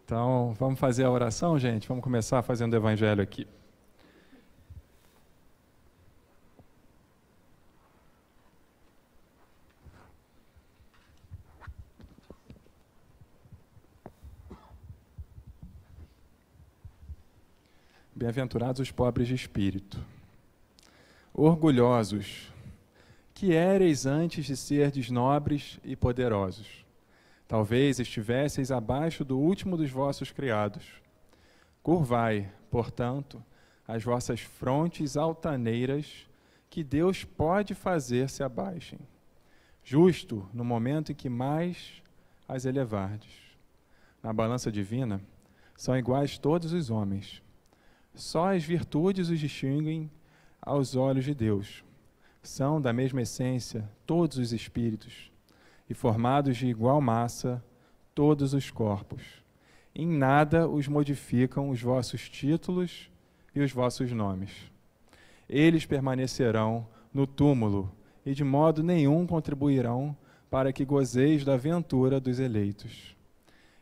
Então, vamos fazer a oração, gente? Vamos começar fazendo o evangelho aqui. Bem-aventurados os pobres de espírito. Orgulhosos, que éreis antes de serdes nobres e poderosos. Talvez estivesseis abaixo do último dos vossos criados. Curvai, portanto, as vossas frontes altaneiras, que Deus pode fazer se abaixem, justo no momento em que mais as elevardes. Na balança divina, são iguais todos os homens. Só as virtudes os distinguem aos olhos de Deus. São da mesma essência todos os espíritos, e formados de igual massa todos os corpos. Em nada os modificam os vossos títulos e os vossos nomes. Eles permanecerão no túmulo e de modo nenhum contribuirão para que gozeis da ventura dos eleitos.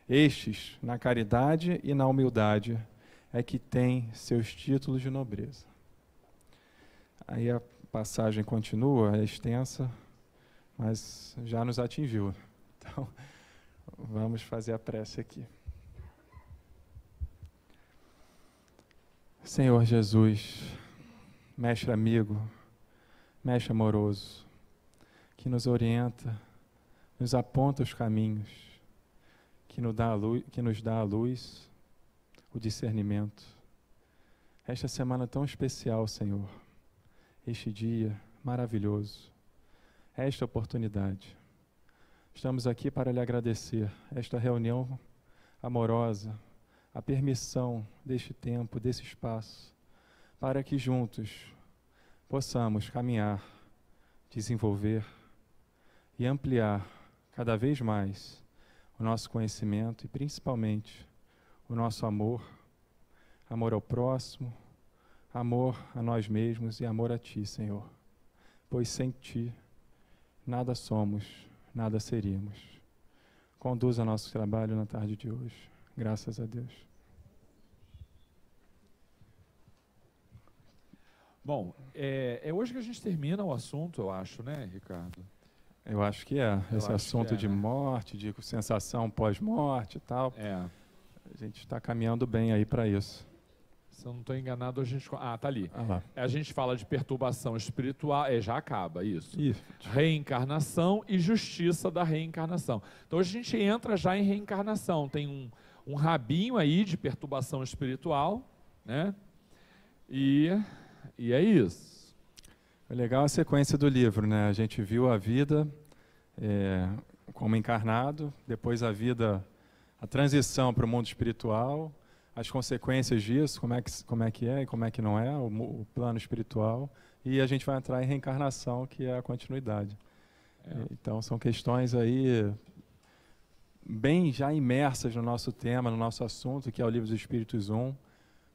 Estes, na caridade e na humildade, é que têm seus títulos de nobreza. Aí a passagem continua, é extensa, mas já nos atingiu. Então, vamos fazer a prece aqui. Senhor Jesus, mestre amigo, mestre amoroso, que nos orienta, nos aponta os caminhos, que nos dá a luz, o discernimento. Esta semana tão especial, Senhor, este dia maravilhoso, esta oportunidade. Estamos aqui para lhe agradecer esta reunião amorosa, a permissão deste tempo, desse espaço, para que juntos possamos caminhar, desenvolver e ampliar cada vez mais o nosso conhecimento e principalmente o nosso amor, amor ao próximo, amor a nós mesmos e amor a Ti, Senhor. Pois sem Ti nada somos, nada seríamos. Conduza nosso trabalho na tarde de hoje. Graças a Deus. Bom, é hoje que a gente termina o assunto, eu acho, né, Ricardo? Eu acho que é. Esse assunto de morte, de sensação pós-morte e tal. A gente está caminhando bem aí para isso. Se eu não estou enganado, a gente... Ah, tá ali. Lá. A gente fala de perturbação espiritual, já acaba isso. Isso. Reencarnação e justiça da reencarnação. Então a gente entra já em reencarnação. Tem um rabinho aí de perturbação espiritual, né? E é isso. É legal a sequência do livro, né? A gente viu a vida como encarnado, depois a vida, a transição para o mundo espiritual, as consequências disso, como é que é e como é que não é, o plano espiritual, e a gente vai entrar em reencarnação, que é a continuidade. Então, são questões aí bem já imersas no nosso tema, no nosso assunto, que é o Livro dos Espíritos 1,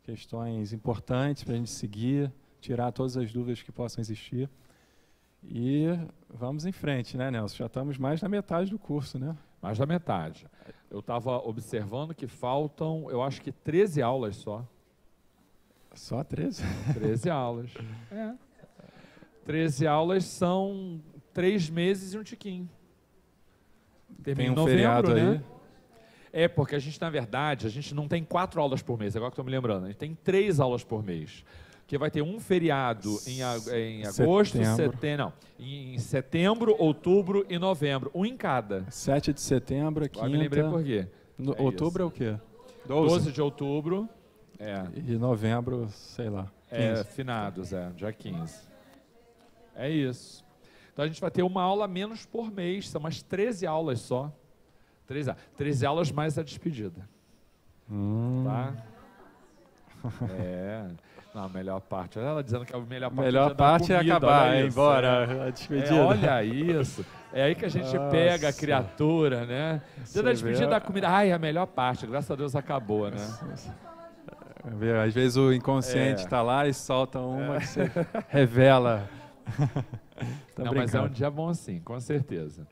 questões importantes para a gente seguir, tirar todas as dúvidas que possam existir. E vamos em frente, né, Nelson? Já estamos mais da metade do curso, né? Mais da metade. Eu estava observando que faltam, eu acho que 13 aulas só. Só 13? 13 aulas. 13 aulas são 3 meses e um tiquinho. Tem um feriado, né? Aí? Porque a gente, na verdade, a gente não tem 4 aulas por mês, agora que estou me lembrando. A gente tem 3 aulas por mês. Que vai ter um feriado em agosto, em setembro, outubro e novembro. Um em cada. 7 de setembro, quinta. Agora me lembrei por quê. Outubro é o quê? 12 de outubro. E novembro, sei lá. 15. Finados, dia 15. É isso. Então a gente vai ter uma aula a menos por mês, são umas 13 aulas só. 13 aulas mais a despedida. Tá? Não, a melhor parte. Olha ela dizendo que a melhor parte é acabar, é embora, a despedida. Olha isso. É aí que a gente pega a criatura, né? Dia da despedida da comida. Ai, a melhor parte. Graças a Deus acabou, né? Às vezes o inconsciente está lá e solta uma que você revela. Não, mas é um dia bom sim, com certeza.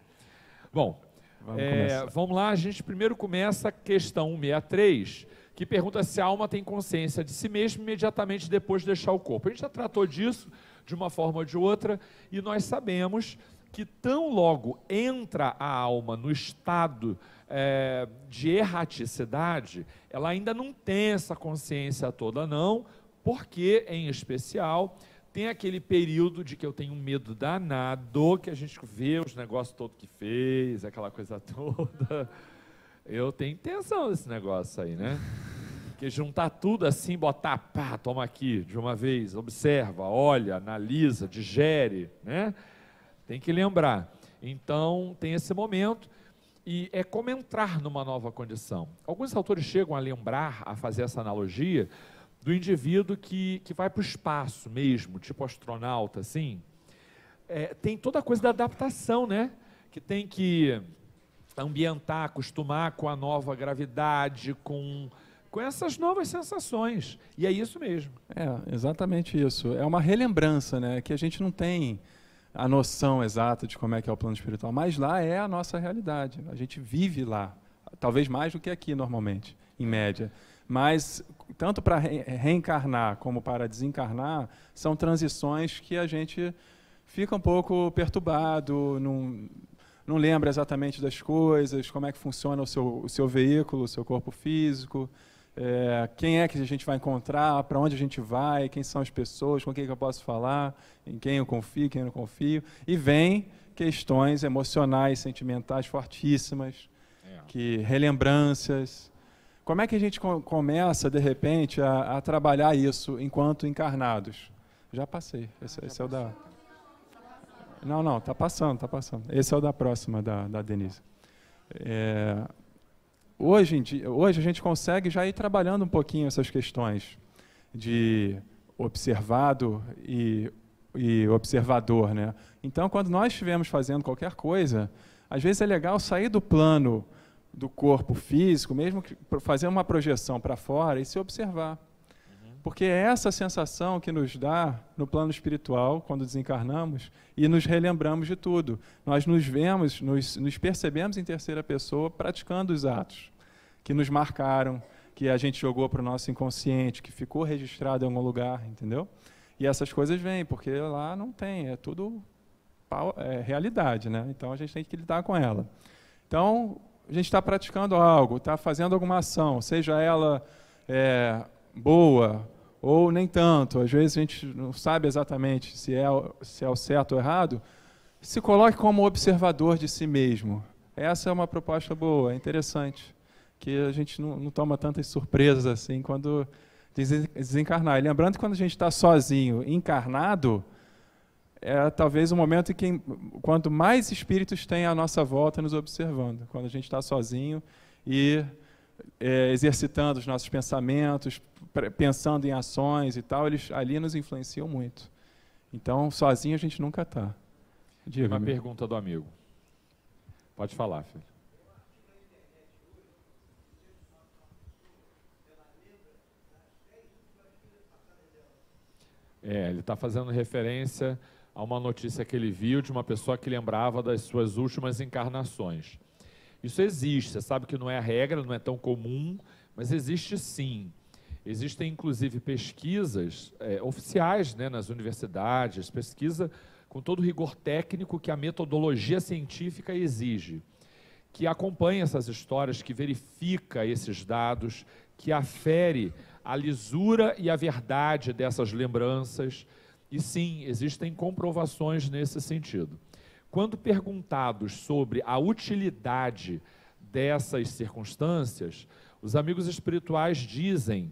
Bom, Vamos lá, a gente primeiro começa a questão 163, que pergunta se a alma tem consciência de si mesma imediatamente depois de deixar o corpo. A gente já tratou disso de uma forma ou de outra, e nós sabemos que tão logo entra a alma no estado de erraticidade, ela ainda não tem essa consciência toda não, porque, em especial, tem aquele período de que eu tenho um medo danado, que a gente vê os negócios todos que fez, aquela coisa toda. Eu tenho intenção desse negócio aí, né? Porque juntar tudo assim, botar, pá, toma aqui, de uma vez, observa, olha, analisa, digere, né? Tem que lembrar. Então, tem esse momento, e é como entrar numa nova condição. Alguns autores chegam a lembrar, a fazer essa analogia, do indivíduo que vai para o espaço mesmo, tipo astronauta, assim. Tem toda a coisa da adaptação, né? Que tem que ambientar, acostumar com a nova gravidade, com essas novas sensações. E é isso mesmo. Exatamente isso. É uma relembrança, né? Que a gente não tem a noção exata de como é que é o plano espiritual, mas lá é a nossa realidade. A gente vive lá, talvez mais do que aqui normalmente, em média. Mas, tanto para reencarnar como para desencarnar, são transições que a gente fica um pouco perturbado, não lembra exatamente das coisas, como é que funciona o seu veículo, o seu corpo físico, quem é que a gente vai encontrar, para onde a gente vai, quem são as pessoas, com quem que eu posso falar, em quem eu confio, quem eu não confio. E vem questões emocionais, sentimentais fortíssimas, relembranças. Como é que a gente começa, de repente, a trabalhar isso enquanto encarnados? Já passei. Esse é o da... Não, está passando. Esse é o da próxima, da Denise. Hoje a gente consegue já ir trabalhando um pouquinho essas questões de observado e observador, né? Então, quando nós estivermos fazendo qualquer coisa, às vezes é legal sair do plano do corpo físico, mesmo que fazer uma projeção para fora e se observar. Porque é essa sensação que nos dá no plano espiritual, quando desencarnamos, e nos relembramos de tudo. Nós nos vemos, nos percebemos em terceira pessoa praticando os atos que nos marcaram, que a gente jogou para o nosso inconsciente, que ficou registrado em algum lugar, entendeu? E essas coisas vêm, porque lá não tem, é tudo realidade, né? Então a gente tem que lidar com ela. Então, a gente está praticando algo, está fazendo alguma ação, seja ela boa ou nem tanto, às vezes a gente não sabe exatamente se é o certo ou errado, se coloque como observador de si mesmo. Essa é uma proposta boa, é interessante, que a gente não toma tantas surpresas assim quando desencarnar. E lembrando que quando a gente está sozinho, encarnado, talvez o momento em que, quanto mais espíritos tem à nossa volta nos observando, quando a gente está sozinho e exercitando os nossos pensamentos, pensando em ações e tal, eles ali nos influenciam muito. Então, sozinho a gente nunca está. Uma pergunta do amigo. Pode falar, filho. Ele está fazendo referência a uma notícia que ele viu de uma pessoa que lembrava das suas últimas encarnações. Isso existe, você sabe que não é a regra, não é tão comum, mas existe sim. Existem, inclusive, pesquisas oficiais, né, nas universidades, pesquisa com todo o rigor técnico que a metodologia científica exige, que acompanha essas histórias, que verifica esses dados, que afere a lisura e a verdade dessas lembranças. E sim, existem comprovações nesse sentido. Quando perguntados sobre a utilidade dessas circunstâncias, os amigos espirituais dizem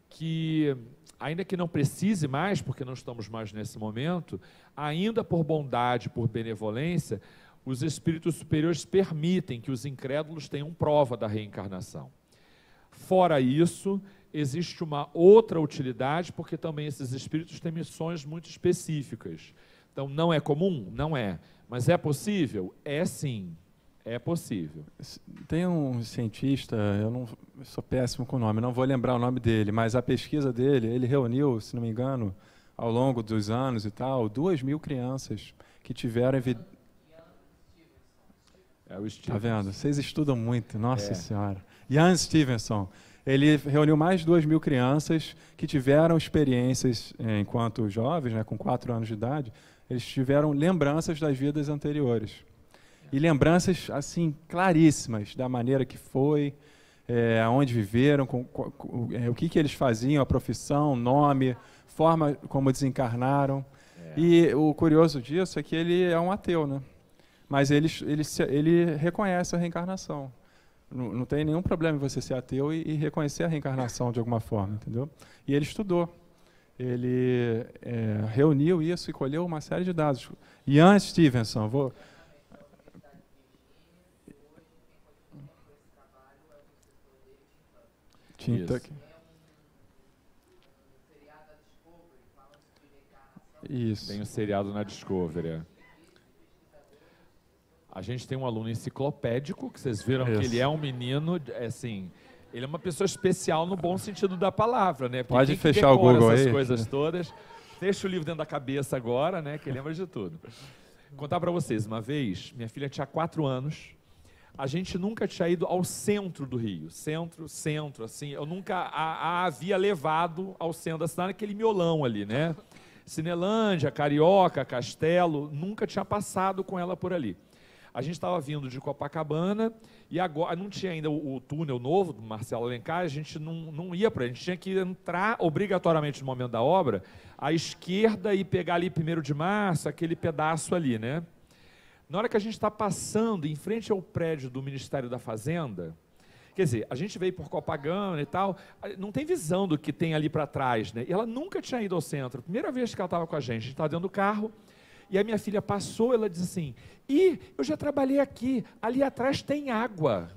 que, ainda que não precise mais, porque não estamos mais nesse momento, ainda por bondade, por benevolência, os espíritos superiores permitem que os incrédulos tenham prova da reencarnação. Fora isso, existe uma outra utilidade, porque também esses espíritos têm missões muito específicas. Então, não é comum? Não é. Mas é possível? É sim. É possível. Tem um cientista, eu sou péssimo com o nome, não vou lembrar o nome dele, mas a pesquisa dele, ele reuniu, se não me engano, ao longo dos anos e tal, 2.000 crianças que tiveram É o Stevenson. Tá vendo? Vocês estudam muito, nossa senhora. Jan Stevenson, ele reuniu mais de 2.000 crianças que tiveram experiências enquanto jovens, né, com 4 anos de idade, eles tiveram lembranças das vidas anteriores. E lembranças, assim, claríssimas da maneira que foi, aonde viveram, o que eles faziam, a profissão, nome, forma como desencarnaram. E o curioso disso é que ele é um ateu, né? Mas ele reconhece a reencarnação. Não tem nenhum problema em você ser ateu e reconhecer a reencarnação de alguma forma, entendeu? E ele estudou. Ele reuniu isso e colheu uma série de dados. Jan Stevenson, Isso. Tem um seriado na Discovery. A gente tem um aluno enciclopédico, que vocês viram que ele é um menino, assim, ele é uma pessoa especial no bom sentido da palavra, né? Porque pode fechar o Google essas aí. Coisas todas. Fecha o livro dentro da cabeça agora, né? Que lembra de tudo. Vou contar para vocês, uma vez, minha filha tinha 4 anos, a gente nunca tinha ido ao centro do Rio. Centro, assim, eu nunca a havia levado ao centro da cidade, aquele miolão ali, né? Cinelândia, Carioca, Castelo, nunca tinha passado com ela por ali. A gente estava vindo de Copacabana e agora não tinha ainda o túnel novo do Marcelo Alencar, a gente não ia para ele, a gente tinha que entrar obrigatoriamente no momento da obra à esquerda e pegar ali 1º de Março, aquele pedaço ali, né? Na hora que a gente está passando em frente ao prédio do Ministério da Fazenda, quer dizer, a gente veio por Copacabana e tal, não tem visão do que tem ali para trás, né? E ela nunca tinha ido ao centro, primeira vez que ela estava com a gente estava dentro do carro, e a minha filha passou, ela disse assim, eu já trabalhei aqui, ali atrás tem água.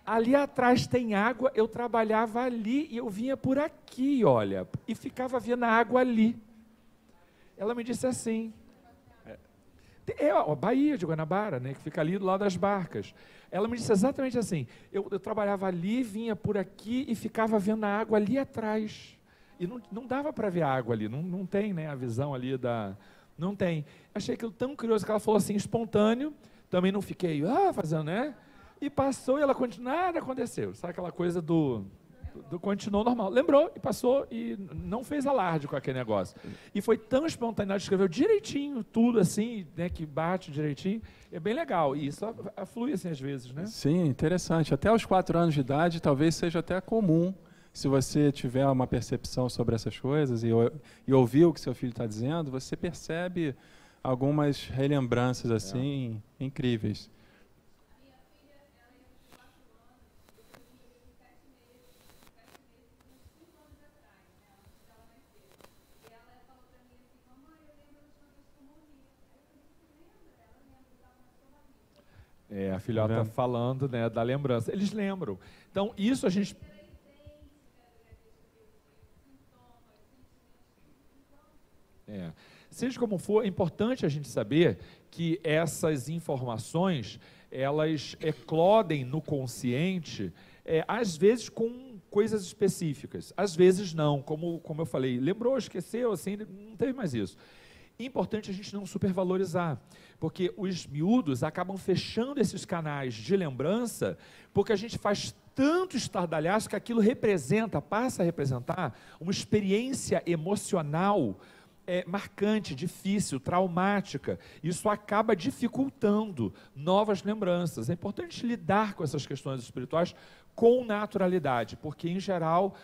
Ali atrás tem água, eu trabalhava ali e eu vinha por aqui, olha, e ficava vendo a água ali. Ela me disse assim, a Baía de Guanabara, né, que fica ali do lado das barcas. Ela me disse exatamente assim, eu trabalhava ali, vinha por aqui e ficava vendo a água ali atrás. E não dava para ver a água ali, não tem, né, a visão ali da... Não tem. Achei aquilo tão curioso que ela falou assim, espontâneo, também não fiquei, fazendo, né? E passou e ela continuou, nada aconteceu. Sabe aquela coisa do continuou normal. Lembrou e passou e não fez alarde com aquele negócio. E foi tão espontâneo, ela escreveu direitinho, tudo assim, né, que bate direitinho. É bem legal. E isso flui assim às vezes, né? Sim, interessante. Até aos 4 anos de idade, talvez seja até comum, se você tiver uma percepção sobre essas coisas e ouvir o que seu filho está dizendo, você percebe algumas relembranças assim incríveis. A filhota está falando, né, da lembrança. Eles lembram. Então, isso a gente... Seja como for, é importante a gente saber que essas informações, elas eclodem no consciente, às vezes com coisas específicas, às vezes não, como eu falei, lembrou, esqueceu, assim, não teve mais isso. Importante a gente não supervalorizar, porque os miúdos acabam fechando esses canais de lembrança, porque a gente faz tanto estardalhaço que aquilo passa a representar uma experiência emocional marcante, difícil, traumática. Isso acaba dificultando novas lembranças. É importante lidar com essas questões espirituais com naturalidade, porque, em geral,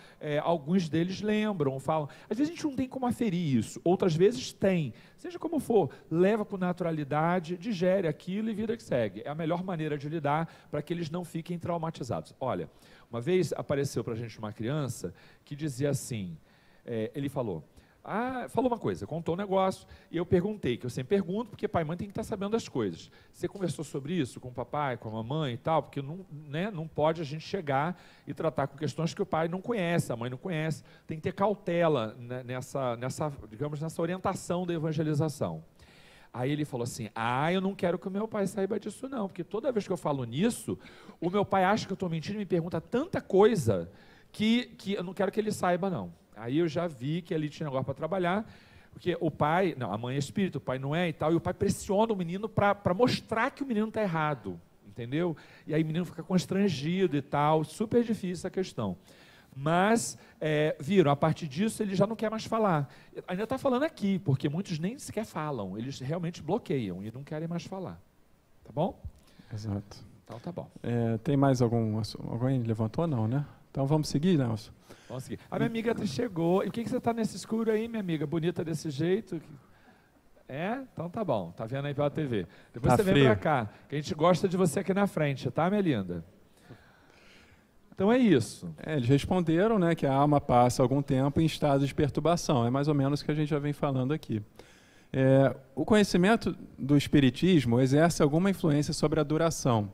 alguns deles lembram, falam. Às vezes a gente não tem como aferir isso, outras vezes tem. Seja como for, leva com naturalidade, digere aquilo e vida que segue. É a melhor maneira de lidar para que eles não fiquem traumatizados. Olha, uma vez apareceu para a gente uma criança que dizia assim, ele falou uma coisa, contou um negócio, e eu perguntei, que eu sempre pergunto, porque pai e mãe tem que estar sabendo das coisas. Você conversou sobre isso com o papai, com a mamãe e tal? Porque não pode a gente chegar e tratar com questões que o pai não conhece, a mãe não conhece. Tem que ter cautela nessa orientação da evangelização. Aí ele falou assim, eu não quero que o meu pai saiba disso não, porque toda vez que eu falo nisso, o meu pai acha que eu estou mentindo e me pergunta tanta coisa que eu não quero que ele saiba não. Aí eu já vi que ali tinha negócio para trabalhar. Porque o pai, não, a mãe é espírito, o pai não é e tal, e o pai pressiona o menino para mostrar que o menino está errado, entendeu? E aí o menino fica constrangido e tal, super difícil a questão. Mas, viram, a partir disso ele já não quer mais falar. Ainda está falando aqui, porque muitos nem sequer falam, eles realmente bloqueiam e não querem mais falar. Tá bom? Exato. Então tá bom. Tem mais alguém levantou? Não, né? Então vamos seguir, Nelson? Vamos seguir. A minha amiga chegou. E o que você está nesse escuro aí, minha amiga? Bonita desse jeito? Então tá bom. Tá vendo aí pela TV. Depois tá você frio. vem pra cá, que a gente gosta de você aqui na frente, tá, minha linda? Então é isso. Eles responderam, né, que a alma passa algum tempo em estado de perturbação. É mais ou menos o que a gente já vem falando aqui. O conhecimento do espiritismo exerce alguma influência sobre a duração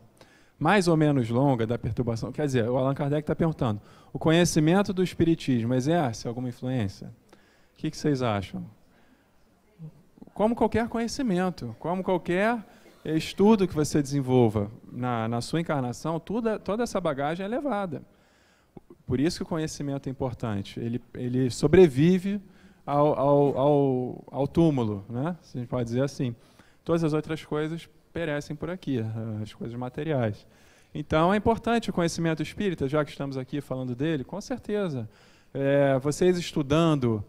mais ou menos longa da perturbação. Quer dizer, o Allan Kardec está perguntando, o conhecimento do espiritismo exerce alguma influência? O que vocês acham? Como qualquer conhecimento, como qualquer estudo que você desenvolva na sua encarnação, toda essa bagagem é levada. Por isso que o conhecimento é importante. Ele sobrevive ao túmulo, né? Se a gente pode dizer assim. Todas as outras coisas perecem por aqui, as coisas materiais. Então, é importante o conhecimento espírita, já que estamos aqui falando dele, com certeza. Vocês estudando,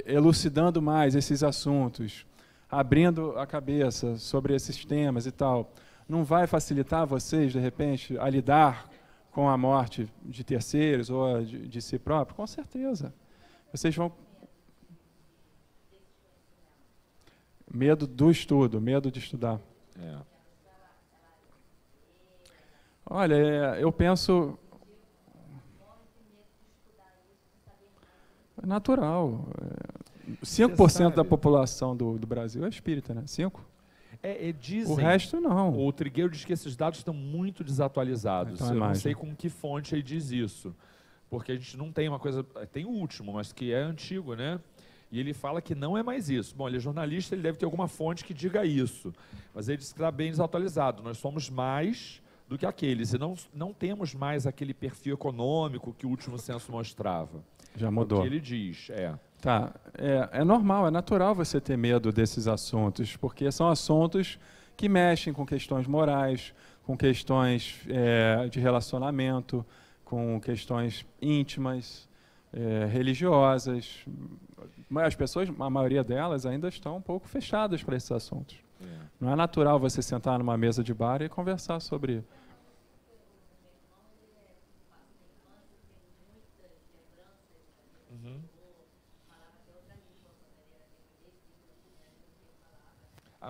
elucidando mais esses assuntos, abrindo a cabeça sobre esses temas e tal, não vai facilitar vocês, de repente, a lidar com a morte de terceiros ou de si próprio? Com certeza. Vocês vão... Medo do estudo, medo de estudar. Olha, eu penso... É natural. 5% da população do Brasil é espírita, né? 5%? Dizem, o resto não. O Trigueiro diz que esses dados estão muito desatualizados. Então, eu não sei com que fonte ele diz isso. Porque a gente não tem uma coisa... Tem o último, mas que é antigo, né? E ele fala que não é mais isso. Bom, ele é jornalista, ele deve ter alguma fonte que diga isso. Mas ele diz que está bem desatualizado. Nós somos mais do que aqueles. E não temos mais aquele perfil econômico que o último censo mostrava. Já mudou. É o que ele diz, Tá. É normal, é natural você ter medo desses assuntos, porque são assuntos que mexem com questões morais, com questões de relacionamento, com questões íntimas, religiosas. Mas as pessoas, a maioria delas, ainda estão um pouco fechadas para esses assuntos. Não é natural você sentar numa mesa de bar e conversar sobre...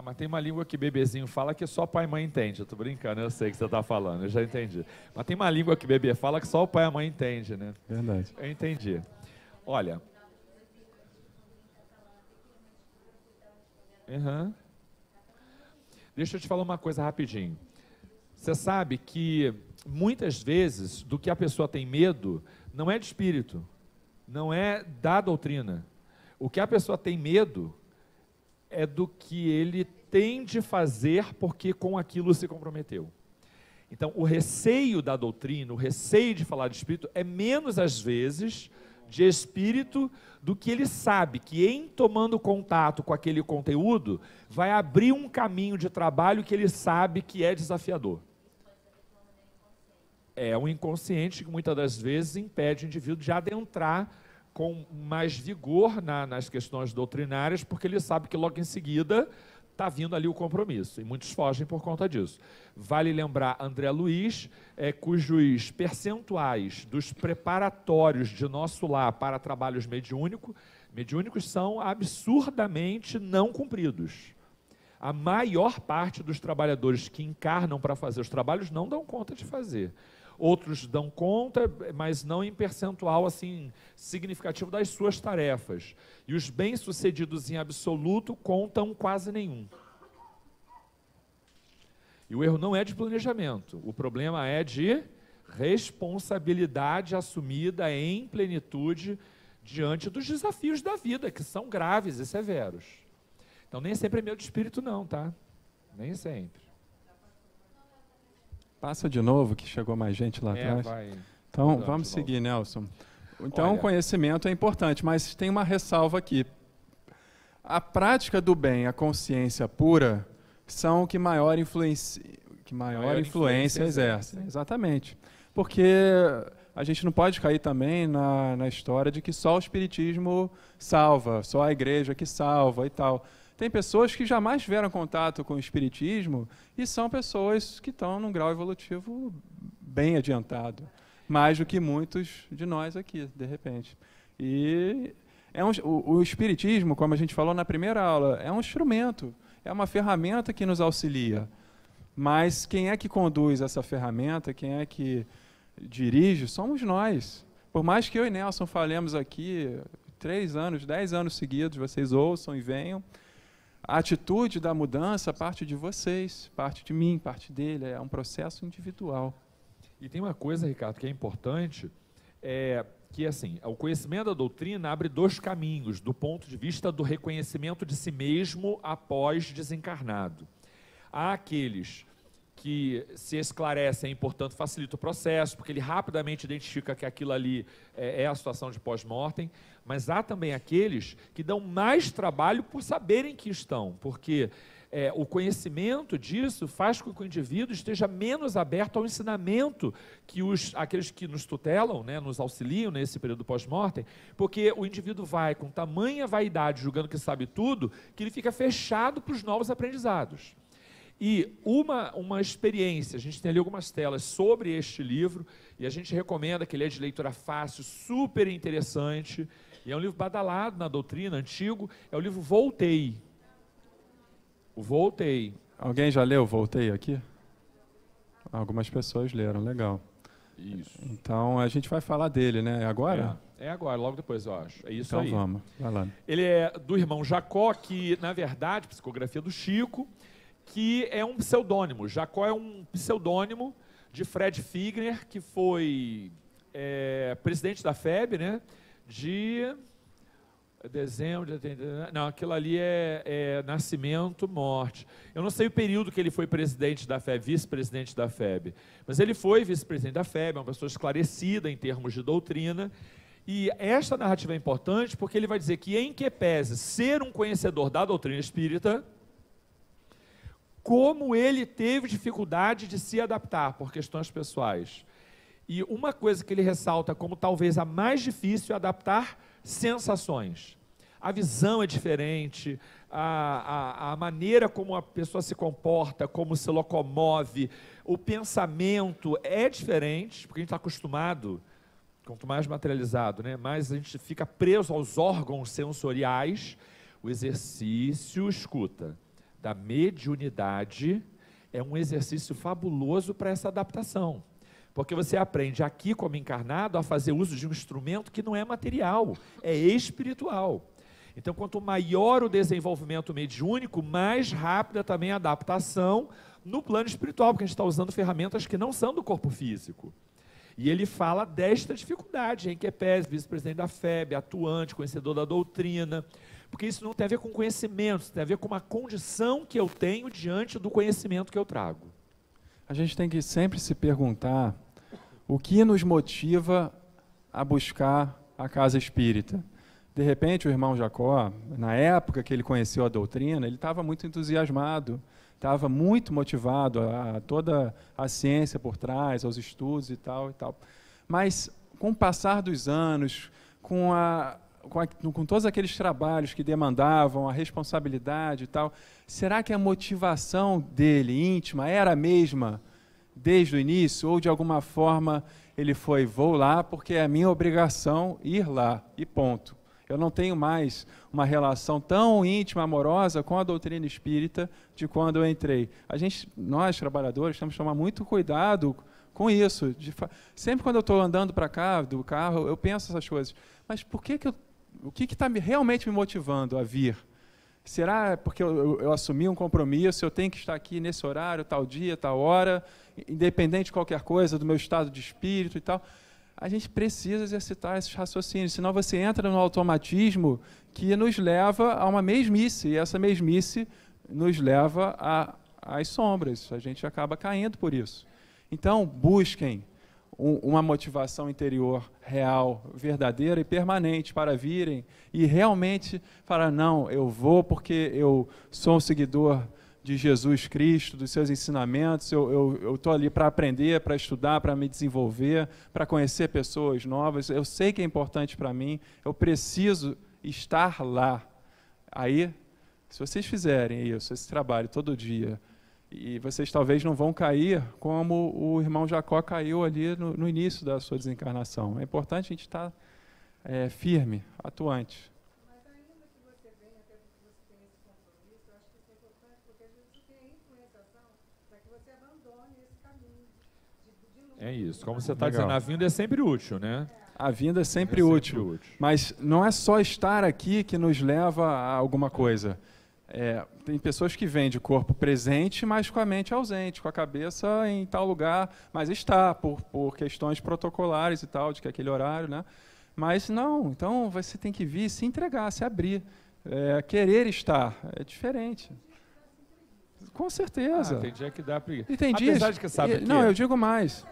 Mas tem uma língua que bebezinho fala que só pai e mãe entende. Eu tô brincando, eu sei que você está falando, eu já entendi. Mas tem uma língua que bebê fala que só o pai e a mãe entende, né? Verdade. Eu entendi. Olha... Deixa eu te falar uma coisa rapidinho. Você sabe que muitas vezes do que a pessoa tem medo não é de espírito, não é da doutrina. O que a pessoa tem medo é do que ele tem de fazer porque com aquilo se comprometeu. Então, o receio da doutrina, o receio de falar de espírito é menos às vezes de espírito do que ele sabe que em tomando contato com aquele conteúdo vai abrir um caminho de trabalho que ele sabe que é desafiador. É um inconsciente que muitas das vezes impede o indivíduo de adentrar com mais vigor nas questões doutrinárias, porque ele sabe que logo em seguida está vindo ali o compromisso, e muitos fogem por conta disso. Vale lembrar André Luiz, cujos percentuais dos preparatórios de nosso lar para trabalhos mediúnicos são absurdamente não cumpridos. A maior parte dos trabalhadores que encarnam para fazer os trabalhos não dão conta de fazer. Outros dão conta, mas não em percentual assim significativo das suas tarefas. E os bem-sucedidos em absoluto contam quase nenhum. E o erro não é de planejamento, o problema é de responsabilidade assumida em plenitude diante dos desafios da vida, que são graves e severos. Então nem sempre é medo de espírito não, tá? Nem sempre. Passa de novo, que chegou mais gente lá atrás. Então, vamos seguir, Nelson. Então, o conhecimento é importante, mas tem uma ressalva aqui. a prática do bem, a consciência pura, são o que maior influência exerce. Exatamente. Porque a gente não pode cair também na história de que só o Espiritismo salva, só a igreja que salva e tal. Tem pessoas que jamais tiveram contato com o Espiritismo e são pessoas que estão num grau evolutivo bem adiantado, mais do que muitos de nós aqui, de repente. E o Espiritismo, como a gente falou na primeira aula, é um instrumento, é uma ferramenta que nos auxilia. Mas quem é que conduz essa ferramenta, quem é que dirige, somos nós. Por mais que eu e Nelson falemos aqui 3 anos, 10 anos seguidos, vocês ouçam e venham, a atitude da mudança parte de vocês, parte de mim, parte dele, é um processo individual. E tem uma coisa, Ricardo, que é importante, que assim, o conhecimento da doutrina abre 2 caminhos, do ponto de vista do reconhecimento de si mesmo após desencarnado. Há aqueles que se esclarecem e, portanto, facilita o processo, porque ele rapidamente identifica que aquilo ali é a situação de pós-mortem, mas há também aqueles que dão mais trabalho por saberem que estão, porque o conhecimento disso faz com que o indivíduo esteja menos aberto ao ensinamento que aqueles que nos tutelam, né, nos auxiliam nesse período pós-mortem, porque o indivíduo vai com tamanha vaidade, julgando que sabe tudo, que ele fica fechado para os novos aprendizados. E uma experiência, a gente tem ali algumas telas sobre este livro, e a gente recomenda que ele é de leitura fácil, super interessante, e é um livro badalado na doutrina, antigo, é o livro Voltei. O Voltei. Alguém já leu Voltei aqui? Algumas pessoas leram, legal. Isso. Então, a gente vai falar dele, né? Agora? É agora, logo depois, eu acho. É isso então, aí. Então vamos, vai lá. Ele é do irmão Jacó, que, na verdade, psicografia do Chico, que é um pseudônimo. Jacó é um pseudônimo de Fred Figner, que foi presidente da FEB, né, de dezembro de... Não, aquilo ali é nascimento, morte. Eu não sei o período que ele foi presidente da FEB, vice-presidente da FEB, mas ele foi vice-presidente da FEB, é uma pessoa esclarecida em termos de doutrina, e esta narrativa é importante porque ele vai dizer que, em que pese ser um conhecedor da doutrina espírita, como ele teve dificuldade de se adaptar por questões pessoais. E uma coisa que ele ressalta como talvez a mais difícil é adaptar sensações. A visão é diferente, a maneira como a pessoa se comporta, como se locomove, o pensamento é diferente, porque a gente está acostumado, quanto mais materializado, né, mais a gente fica preso aos órgãos sensoriais. O exercício, escuta, da mediunidade é um exercício fabuloso para essa adaptação, porque você aprende aqui como encarnado a fazer uso de um instrumento que não é material, é espiritual. Então, quanto maior o desenvolvimento mediúnico, mais rápida também a adaptação no plano espiritual, porque a gente está usando ferramentas que não são do corpo físico. E ele fala desta dificuldade, em que é vice-presidente da FEB, atuante, conhecedor da doutrina, porque isso não tem a ver com conhecimento, isso tem a ver com uma condição que eu tenho diante do conhecimento que eu trago. A gente tem que sempre se perguntar o que nos motiva a buscar a casa espírita. De repente, o irmão Jacó, na época que ele conheceu a doutrina, ele estava muito entusiasmado, estava muito motivado a toda a ciência por trás, aos estudos e tal, e tal. Mas, com o passar dos anos, com todos aqueles trabalhos que demandavam a responsabilidade e tal, será que a motivação dele, íntima, era a mesma desde o início? Ou, de alguma forma, ele foi, vou lá porque é a minha obrigação ir lá, e ponto. Eu não tenho mais uma relação tão íntima, amorosa com a doutrina espírita de quando eu entrei. Nós, trabalhadores, temos que tomar muito cuidado com isso. Sempre quando eu estou andando para cá, do carro, eu penso essas coisas. Mas o que está realmente me motivando a vir? Será porque eu assumi um compromisso, eu tenho que estar aqui nesse horário, tal dia, tal hora, independente de qualquer coisa, do meu estado de espírito e tal? A gente precisa exercitar esses raciocínios, senão você entra no automatismo que nos leva a uma mesmice, e essa mesmice nos leva às sombras. A gente acaba caindo por isso. Então, busquem uma motivação interior real, verdadeira e permanente para virem e realmente falar, não, eu vou porque eu sou um seguidor de Jesus Cristo, dos seus ensinamentos, eu estou ali para aprender, para estudar, para me desenvolver, para conhecer pessoas novas, eu sei que é importante para mim, eu preciso estar lá. Aí, se vocês fizerem isso, esse trabalho todo dia, e vocês talvez não vão cair como o irmão Jacó caiu ali no início da sua desencarnação. É importante a gente estar firme, atuante. Mas ainda que você venha, até porque você tem esse compromisso, eu acho que isso é importante, porque às vezes você tem a influenciação para que você abandone esse caminho de luta. É isso, como você está dizendo, a vinda é sempre útil, né? A vinda é sempre útil, mas não é só estar aqui que nos leva a alguma coisa. Tem pessoas que vêm de corpo presente, mas com a mente ausente, com a cabeça em tal lugar, mas está, por questões protocolares e tal, de que aquele horário, né? Mas não, então você tem que vir, se entregar, se abrir, querer estar, é diferente. Com certeza. Tem dia que dá preguiça. E tem dias, que sabe não, eu digo mais.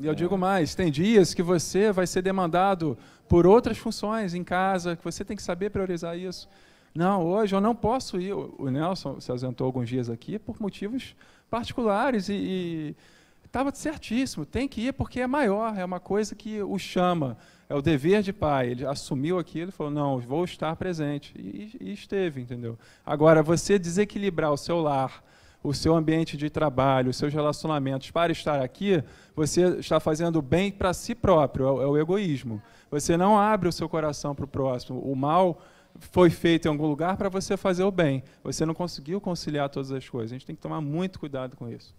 Eu digo mais, tem dias que você vai ser demandado por outras funções em casa, que você tem que saber priorizar isso. Não, hoje eu não posso ir. O Nelson se ausentou alguns dias aqui por motivos particulares e estava certíssimo, tem que ir porque é maior, é uma coisa que o chama, é o dever de pai. Ele assumiu aquilo e falou, não, vou estar presente. E esteve, entendeu? Agora, você desequilibrar o seu lar, o seu ambiente de trabalho, os seus relacionamentos para estar aqui, você está fazendo bem para si próprio, é o egoísmo. Você não abre o seu coração para o próximo. O mal foi feito em algum lugar para você fazer o bem. Você não conseguiu conciliar todas as coisas. A gente tem que tomar muito cuidado com isso.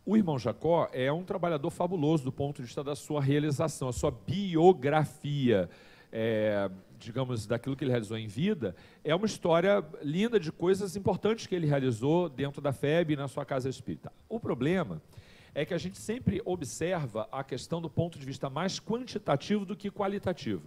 O irmão Jacó é um trabalhador fabuloso do ponto de vista da sua realização, a sua biografia, digamos, daquilo que ele realizou em vida. É uma história linda de coisas importantes que ele realizou dentro da FEB e na sua casa espírita. O problema é que a gente sempre observa a questão do ponto de vista mais quantitativo do que qualitativo.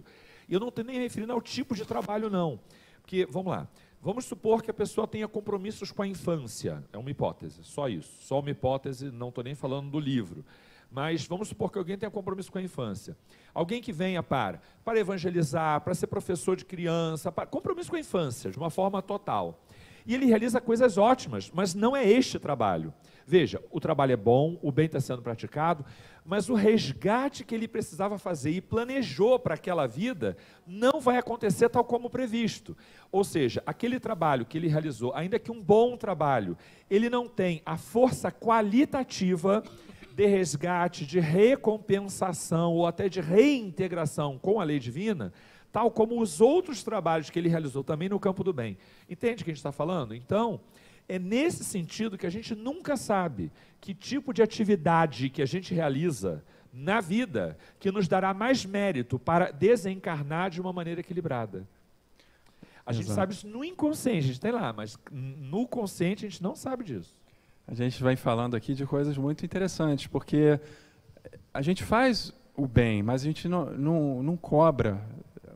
E eu não estou nem referindo ao tipo de trabalho, não. Porque, vamos lá, vamos supor que a pessoa tenha compromissos com a infância. É uma hipótese, só isso. Só uma hipótese, não estou nem falando do livro. Mas vamos supor que alguém tenha compromisso com a infância. Alguém que venha para evangelizar, para ser professor de criança, compromisso com a infância, de uma forma total. E ele realiza coisas ótimas, mas não é este trabalho. Veja, o trabalho é bom, o bem está sendo praticado, mas o resgate que ele precisava fazer e planejou para aquela vida não vai acontecer tal como previsto. Ou seja, aquele trabalho que ele realizou, ainda que um bom trabalho, ele não tem a força qualitativa de resgate, de recompensação ou até de reintegração com a lei divina, tal como os outros trabalhos que ele realizou também no campo do bem. Entende o que a gente está falando? Então, é nesse sentido que a gente nunca sabe que tipo de atividade que a gente realiza na vida que nos dará mais mérito para desencarnar de uma maneira equilibrada. A gente sabe isso no inconsciente, a gente tem lá, mas no consciente a gente não sabe disso. A gente vai falando aqui de coisas muito interessantes, porque a gente faz o bem, mas a gente não cobra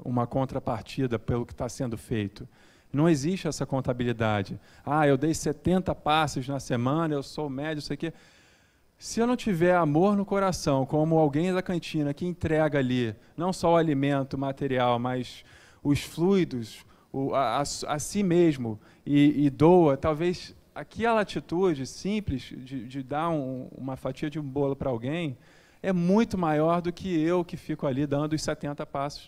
uma contrapartida pelo que está sendo feito. Não existe essa contabilidade. Eu dei 70 passes na semana, eu sou médio, sei o quê. Se eu não tiver amor no coração, como alguém da cantina que entrega ali, não só o alimento material, mas os fluidos, a si mesmo, e doa, talvez aquela atitude simples de dar uma fatia de um bolo para alguém, é muito maior do que eu que fico ali dando os 70 passos.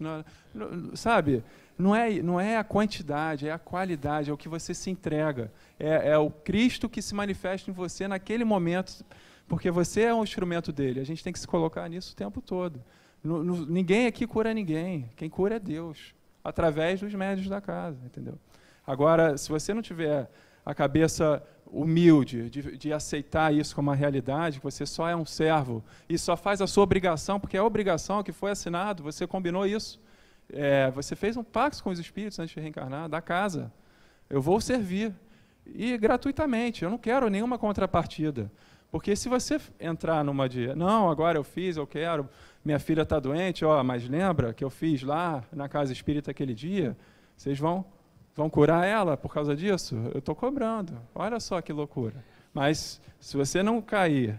Sabe? Não é a quantidade, é a qualidade, é o que você se entrega. É o Cristo que se manifesta em você naquele momento, porque você é um instrumento dele. A gente tem que se colocar nisso o tempo todo. Ninguém aqui cura ninguém. Quem cura é Deus, através dos médios da casa, entendeu? Agora, se você não tiver a cabeça humilde de aceitar isso como uma realidade, que você só é um servo e só faz a sua obrigação, porque é a obrigação que foi assinado, você combinou isso. Você fez um pacto com os espíritos antes de reencarnar, da casa. Eu vou servir. E gratuitamente, eu não quero nenhuma contrapartida. Porque se você entrar numa de, não, agora eu fiz, eu quero, minha filha está doente, mas lembra que eu fiz lá na casa espírita aquele dia? Vocês vão curar ela por causa disso? Eu estou cobrando. Olha só que loucura. Mas se você não cair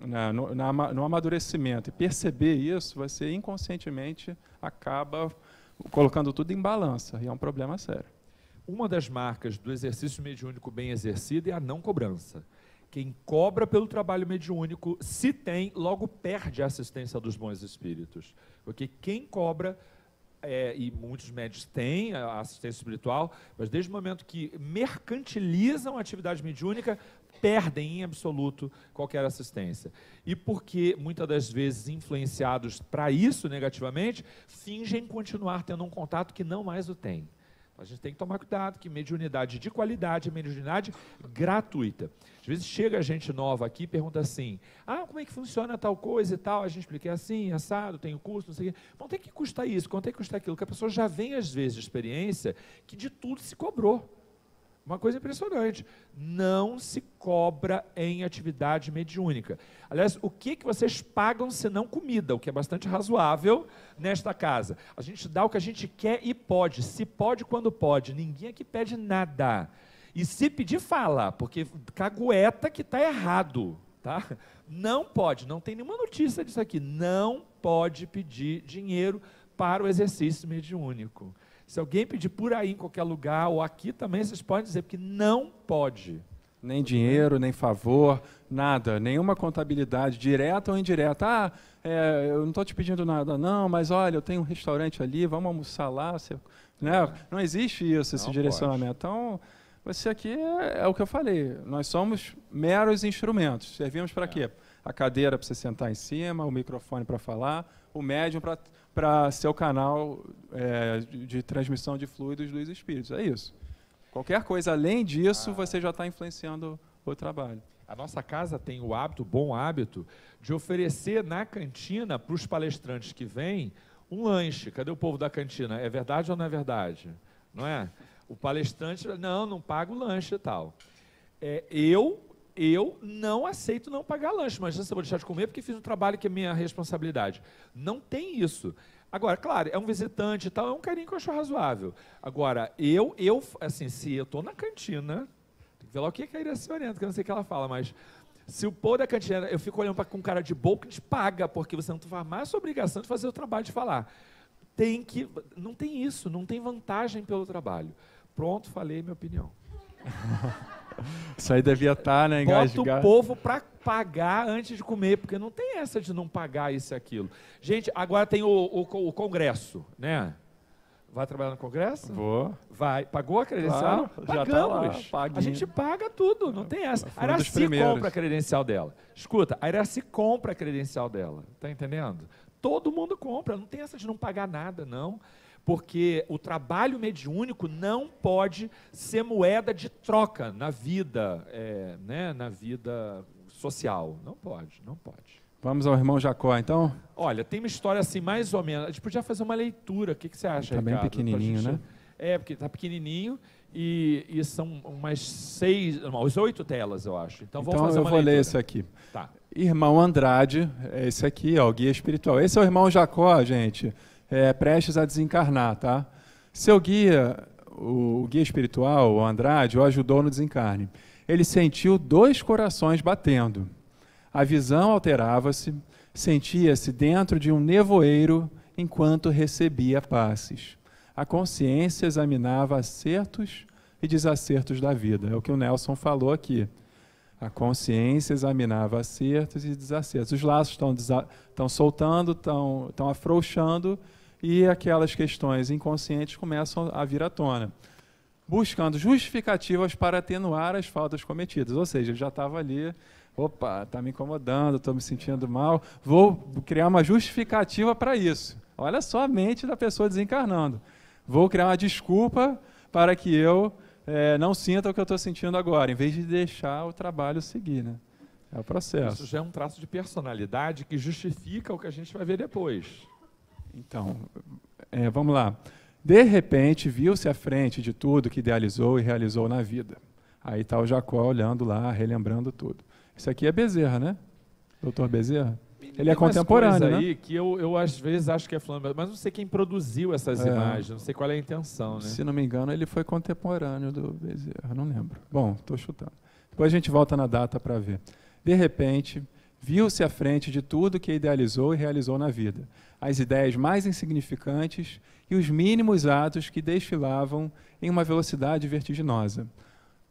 no amadurecimento e perceber isso, você inconscientemente acaba colocando tudo em balança, e é um problema sério. Uma das marcas do exercício mediúnico bem exercido é a não cobrança. Quem cobra pelo trabalho mediúnico, se tem, logo perde a assistência dos bons espíritos. Porque quem cobra, e muitos médios têm a assistência espiritual, mas desde o momento que mercantilizam a atividade mediúnica, perdem em absoluto qualquer assistência. E porque, muitas das vezes, influenciados para isso negativamente, fingem continuar tendo um contato que não mais o tem. A gente tem que tomar cuidado, que mediunidade de qualidade é mediunidade gratuita. Às vezes chega gente nova aqui e pergunta assim, como é que funciona tal coisa e tal? A gente explica, é assim, assado, tem o custo, não sei o quê. Quanto é que custa isso? Quanto é que custa aquilo? Que a pessoa já vem, às vezes, de experiência que de tudo se cobrou. Uma coisa impressionante. Não se cobra em atividade mediúnica. Aliás, o que vocês pagam senão comida, o que é bastante razoável nesta casa. A gente dá o que a gente quer e pode. Se pode, quando pode. Ninguém aqui pede nada. E se pedir, fala, porque cagueta que está errado. Tá? Não pode, não tem nenhuma notícia disso aqui. Não pode pedir dinheiro para o exercício mediúnico. Se alguém pedir por aí, em qualquer lugar, ou aqui também, vocês podem dizer, porque não pode. Nem dinheiro, nem favor, nada. Nenhuma contabilidade, direta ou indireta. Eu não estou te pedindo nada, não, mas olha, eu tenho um restaurante ali, vamos almoçar lá. Né? Não existe isso, esse direcionamento. Então, você aqui é o que eu falei. Nós somos meros instrumentos. Servimos para quê? A cadeira para você sentar em cima, o microfone para falar, o médium para ser o canal de transmissão de fluidos dos espíritos. É isso. Qualquer coisa além disso, você já está influenciando o trabalho. A nossa casa tem o bom hábito, de oferecer na cantina para os palestrantes que vêm um lanche. Cadê o povo da cantina? É verdade ou não é verdade? Não é? O palestrante, não paga o lanche e tal. Eu não aceito não pagar lanche, mas eu vou deixar de comer porque fiz um trabalho que é minha responsabilidade. Não tem isso. Agora, claro, é um visitante e tal, é um carinho que eu acho razoável. Agora, assim, se eu estou na cantina, tem que ver lá o que a Iraci orienta, que eu não sei o que ela fala, mas se o povo da cantina, eu fico olhando com cara de boca, a gente paga, porque você não faz mais a sua obrigação de fazer o trabalho de falar. Não tem isso, não tem vantagem pelo trabalho. Pronto, falei minha opinião. Isso aí devia estar, né? Bota o povo para pagar antes de comer, porque não tem essa de não pagar isso e aquilo. Gente, agora tem o congresso, né? Vai trabalhar no congresso? Vou. Vai. Pagou a credencial? Claro, já tá lá, a gente paga tudo, não tem essa. A Iraci compra a credencial dela. Escuta, a Iraci compra a credencial dela. Tá entendendo? Todo mundo compra, não tem essa de não pagar nada, não. Porque o trabalho mediúnico não pode ser moeda de troca na vida, na vida social. Não pode. Vamos ao irmão Jacó, então? Olha, tem uma história assim, mais ou menos. A gente podia fazer uma leitura. O que você acha, Ricardo? Está bem pequenininho, né? Porque está pequenininho e são umas 8 telas, eu acho. Então vamos fazer uma leitura. Eu vou ler esse aqui. Tá. Irmão Andrade, esse aqui, o guia espiritual. Esse é o irmão Jacó, gente. Prestes a desencarnar, tá? Seu guia, o guia espiritual, o Andrade, o ajudou no desencarne. Ele sentiu 2 corações batendo. A visão alterava-se, sentia-se dentro de um nevoeiro enquanto recebia passes. A consciência examinava acertos e desacertos da vida. É o que o Nelson falou aqui. A consciência examinava acertos e desacertos. Os laços estão soltando, estão afrouxando, e aquelas questões inconscientes começam a vir à tona, buscando justificativas para atenuar as faltas cometidas. Ou seja, já estava ali, está me incomodando, estou me sentindo mal, vou criar uma justificativa para isso. Olha só a mente da pessoa desencarnando. Vou criar uma desculpa para que eu não sinta o que eu estou sentindo agora, em vez de deixar o trabalho seguir, né? É o processo. Isso já é um traço de personalidade que justifica o que a gente vai ver depois. Então, vamos lá. De repente, viu-se à frente de tudo que idealizou e realizou na vida. Aí está o Jacó olhando lá, relembrando tudo. Isso aqui é Bezerra, né? Doutor Bezerra? Ele é contemporâneo, né? Aí que eu às vezes acho que é fulano, mas não sei quem produziu essas imagens, não sei qual é a intenção, né? Se não me engano, ele foi contemporâneo do Bezerra, não lembro. Bom, estou chutando. Depois a gente volta na data para ver. De repente, Viu-se à frente de tudo que idealizou e realizou na vida, as ideias mais insignificantes e os mínimos atos que desfilavam em uma velocidade vertiginosa.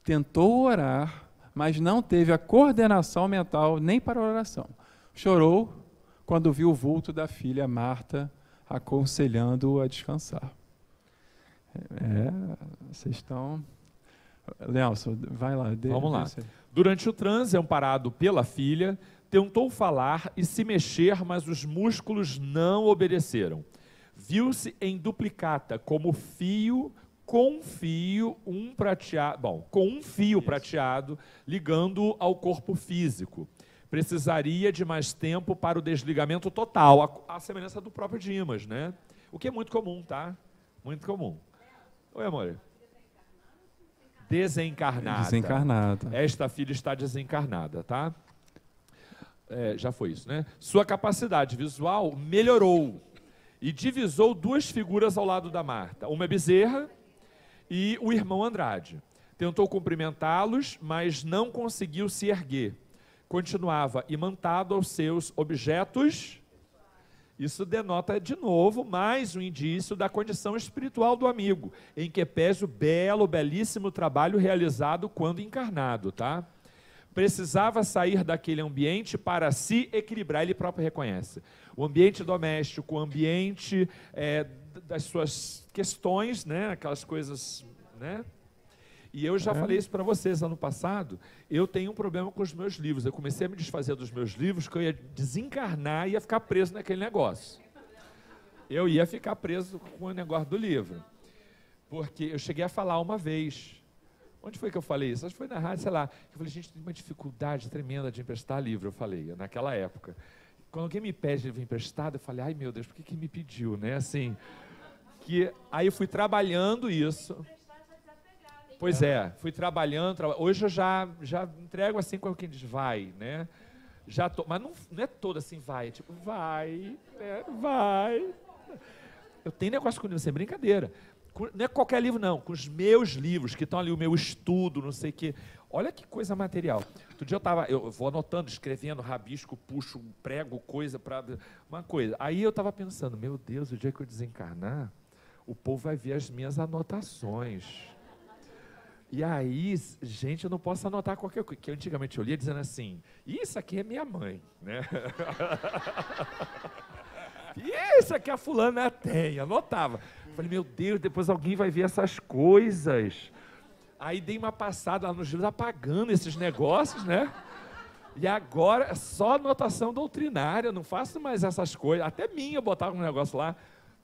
Tentou orar, mas não teve a coordenação mental nem para a oração. Chorou quando viu o vulto da filha Marta aconselhando-o a descansar. Vocês estão... Nelson, vai lá. Vamos lá. Durante o transe, amparado pela filha, tentou falar e se mexer, mas os músculos não obedeceram. Viu-se em duplicata, como fio com um fio prateado, ligando-o ao corpo físico. Precisaria de mais tempo para o desligamento total, a semelhança do próprio Dimas, né? O que é muito comum, tá? Muito comum. Oi, amor. Desencarnada. Desencarnada. Esta filha está desencarnada, tá? Já foi isso, né? Sua capacidade visual melhorou e divisou duas figuras ao lado da Marta. Uma é Bezerra e o irmão Andrade. Tentou cumprimentá-los, mas não conseguiu se erguer. Continuava imantado aos seus objetos. Isso denota, de novo, mais um indício da condição espiritual do amigo, em que pese o belíssimo trabalho realizado quando encarnado, tá? Precisava sair daquele ambiente para se equilibrar, ele próprio reconhece. O ambiente doméstico, o ambiente das suas questões, né? Aquelas coisas, né? E eu já falei isso para vocês ano passado, eu tenho um problema com os meus livros. Eu comecei a me desfazer dos meus livros, que eu ia desencarnar e ia ficar preso naquele negócio. Eu ia ficar preso com o negócio do livro. Porque eu cheguei a falar uma vez. Onde foi que eu falei isso? Acho que foi na rádio, sei lá. Eu falei, gente, tem uma dificuldade tremenda de emprestar livro, eu falei, naquela época. Quando alguém me pede livro emprestado, eu falei, ai meu Deus, por que me pediu, né? Assim, aí eu fui trabalhando isso. Pois fui trabalhando. Hoje eu já entrego assim como quem diz, vai, né? Mas não é todo assim, vai. É tipo, vai, né? Vai. Eu tenho negócio com livro, sem brincadeira. Não é qualquer livro, não. Com os meus livros, que estão ali, o meu estudo, não sei o quê. Olha que coisa material. Outro dia eu vou anotando, escrevendo, rabisco, puxo, prego, coisa para uma coisa. Aí eu estava pensando, meu Deus, o dia que eu desencarnar, o povo vai ver as minhas anotações. E aí, gente, eu não posso anotar qualquer coisa, que antigamente eu lia dizendo assim, isso aqui é minha mãe, né? Isso aqui a fulana tem, anotava. Falei, meu Deus, depois alguém vai ver essas coisas. Aí dei uma passada lá nos livros, apagando esses negócios, né? E agora é só anotação doutrinária, eu não faço mais essas coisas. Até minha eu botava um negócio lá.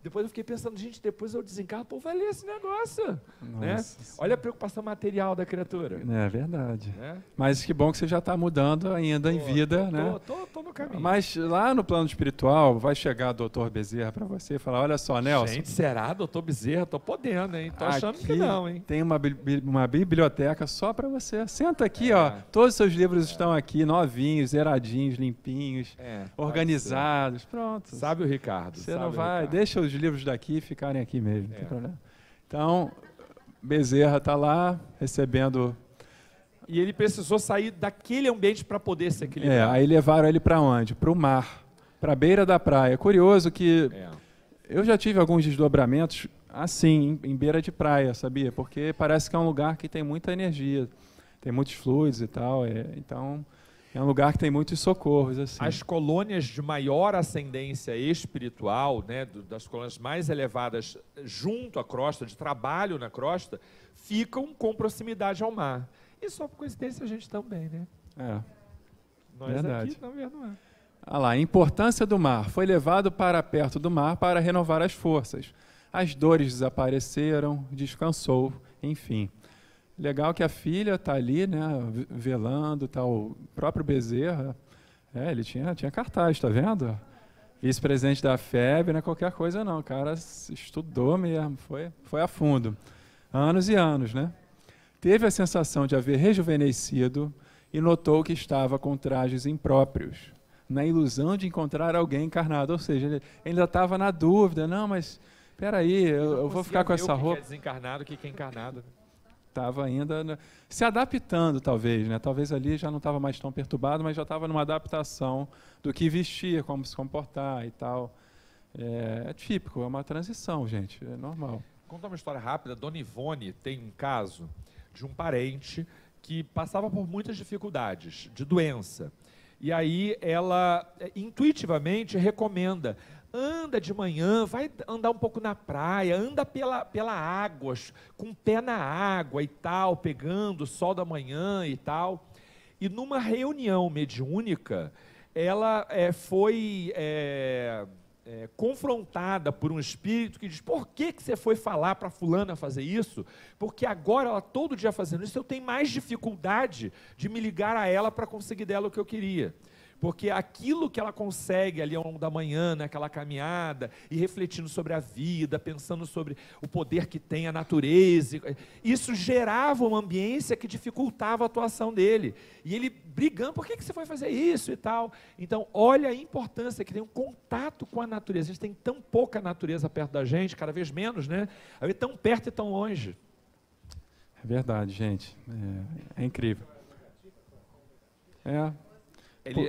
Depois eu fiquei pensando, gente, depois eu desencarno, o povo vai ler esse negócio. Né? Olha a preocupação material da criatura. É verdade. Né? Mas que bom que você já está mudando ainda em vida. Tô no caminho. Mas lá no plano espiritual, vai chegar o doutor Bezerra para você e falar, olha só, Nelson. Gente, será, doutor Bezerra? Tô podendo, hein? Tô achando que não, hein? Tem uma biblioteca só para você. Senta aqui, ó. Todos os seus livros estão aqui, novinhos, zeradinhos, limpinhos, organizados. Pronto. Sabe o Ricardo. Você não vai, deixa os livros daqui ficarem aqui mesmo, não tem problema. Então, Bezerra está lá recebendo. E ele precisou sair daquele ambiente para poder se equilibrar. Aí levaram ele para onde? Para o mar, para a beira da praia. Curioso que eu já tive alguns desdobramentos assim, em beira de praia, sabia? Porque parece que é um lugar que tem muita energia, tem muitos fluidos e tal. Então, é um lugar que tem muitos socorros. Assim. As colônias de maior ascendência espiritual, né, das colônias mais elevadas junto à crosta, de trabalho na crosta, ficam com proximidade ao mar. E só por coincidência a gente também, né? Nós verdade. Aqui, não é. Ah lá, a importância do mar. Foi levado para perto do mar para renovar as forças. As dores desapareceram, descansou, enfim. Legal que a filha está ali, né, velando, tá, o próprio Bezerra, ele tinha cartaz, está vendo? Vice-presidente da FEB, não é qualquer coisa não, o cara estudou mesmo, foi a fundo. Anos e anos, né? Teve a sensação de haver rejuvenescido e notou que estava com trajes impróprios, na ilusão de encontrar alguém encarnado, ou seja, ele ainda estava na dúvida, não, mas espera aí, eu vou ficar com essa roupa. O que é desencarnado, o que é encarnado? estava ainda se adaptando, talvez, né? Talvez ali já não estava mais tão perturbado, mas já estava numa adaptação do que vestir, como se comportar e tal. É típico, é uma transição, gente, é normal. Contar uma história rápida. Dona Ivone tem um caso de um parente que passava por muitas dificuldades de doença. E aí ela intuitivamente recomenda: anda de manhã, vai andar um pouco na praia, anda pela água, com o pé na água e tal, pegando o sol da manhã e tal. E numa reunião mediúnica, ela foi confrontada por um espírito que diz: por que você foi falar para fulana fazer isso? Porque agora ela todo dia fazendo isso, eu tenho mais dificuldade de me ligar a ela para conseguir dela o que eu queria. Porque aquilo que ela consegue ali ao longo da manhã, naquela caminhada, e refletindo sobre a vida, pensando sobre o poder que tem a natureza, isso gerava uma ambiência que dificultava a atuação dele. E ele brigando: por que você foi fazer isso e tal? Então, olha a importância que tem um contato com a natureza. A gente tem tão pouca natureza perto da gente, cada vez menos, né? A ver tão perto e tão longe. É verdade, gente. É incrível.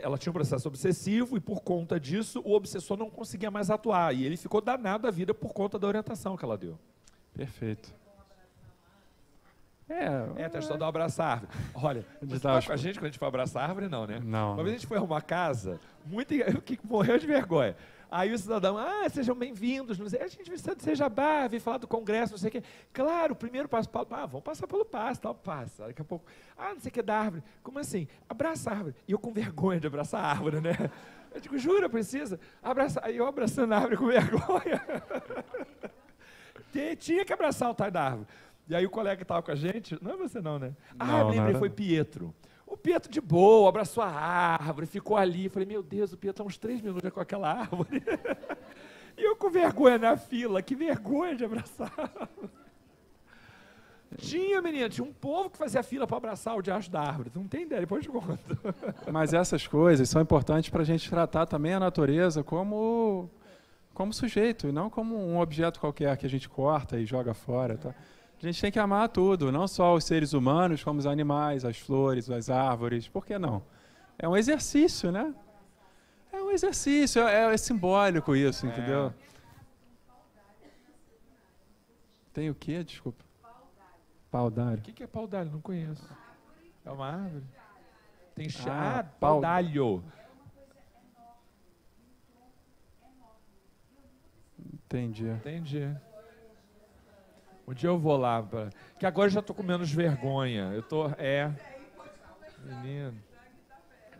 Ela tinha um processo obsessivo e, por conta disso, o obsessor não conseguia mais atuar. E ele ficou danado da vida por conta da orientação que ela deu. Perfeito. Tem a história do abraçar árvore. Olha, você tá com a gente quando a gente foi abraçar árvore? Não, né? Não. Uma vez a gente foi arrumar casa, que morreu de vergonha. Aí o cidadão: sejam bem-vindos, a gente precisa de Sejabá, vem falar do congresso, não sei o quê. Claro, o primeiro passo, vamos passar pelo passo, tal, passa. Daqui a pouco, não sei o que da árvore. Como assim? Abraça a árvore. E eu com vergonha de abraçar a árvore, né? Eu digo: jura, precisa? Aí eu abraçando a árvore com vergonha. Tinha que abraçar o tal da árvore. E aí o colega que estava com a gente, não é você não, né? Eu lembrei, foi Pietro. O Pietro de boa, abraçou a árvore, ficou ali. Falei: meu Deus, o Pietro há uns 3 minutos já com aquela árvore. E eu com vergonha na fila, que vergonha de abraçar a árvore. Tinha um povo que fazia fila para abraçar o diacho da árvore. Tu não tem ideia, depois eu te conto. Mas essas coisas são importantes para a gente tratar também a natureza como sujeito, e não como um objeto qualquer que a gente corta e joga fora, tá? A gente tem que amar tudo, não só os seres humanos, como os animais, as flores, as árvores. Por que não? É um exercício, né? É um exercício, é simbólico isso, entendeu? Tem o quê? Desculpa. Paudalho. O que é paudalho? Não conheço. É uma árvore? Tem paudalho. Entendi. Um dia eu vou lá, que agora eu já estou com menos vergonha. Menino,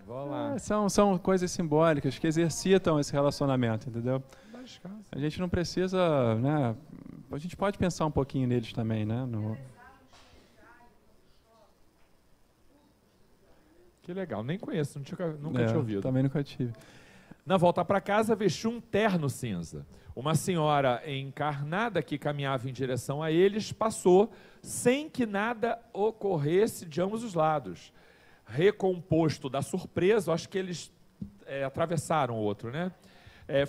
vou lá. São coisas simbólicas que exercitam esse relacionamento, entendeu? A gente não precisa, né? A gente pode pensar um pouquinho neles também, né? Que legal, nem conheço, nunca tinha ouvido. Também nunca tive. Na volta para casa, vestiu um terno cinza. Uma senhora encarnada que caminhava em direção a eles passou sem que nada ocorresse de ambos os lados. Recomposto da surpresa, acho que eles atravessaram o outro, né?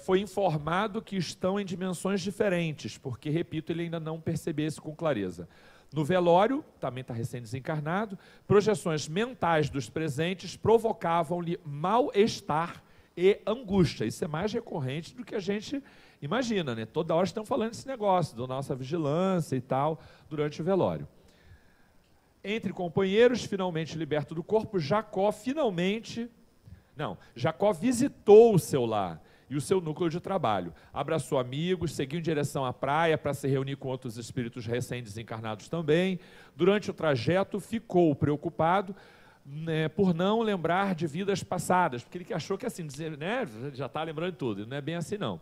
Foi informado que estão em dimensões diferentes, porque, repito, ele ainda não percebeu isso com clareza. No velório, também está recém-desencarnado, projeções mentais dos presentes provocavam-lhe mal-estar e angústia. Isso é mais recorrente do que a gente imagina, né? Toda hora estão falando desse negócio, da nossa vigilância e tal, durante o velório. Entre companheiros, finalmente liberto do corpo, Jacó visitou o seu lar e o seu núcleo de trabalho. Abraçou amigos, seguiu em direção à praia para se reunir com outros espíritos recém-desencarnados também. Durante o trajeto, ficou preocupado, né, por não lembrar de vidas passadas, porque ele achou que assim, né, já está lembrando de tudo, não é bem assim não.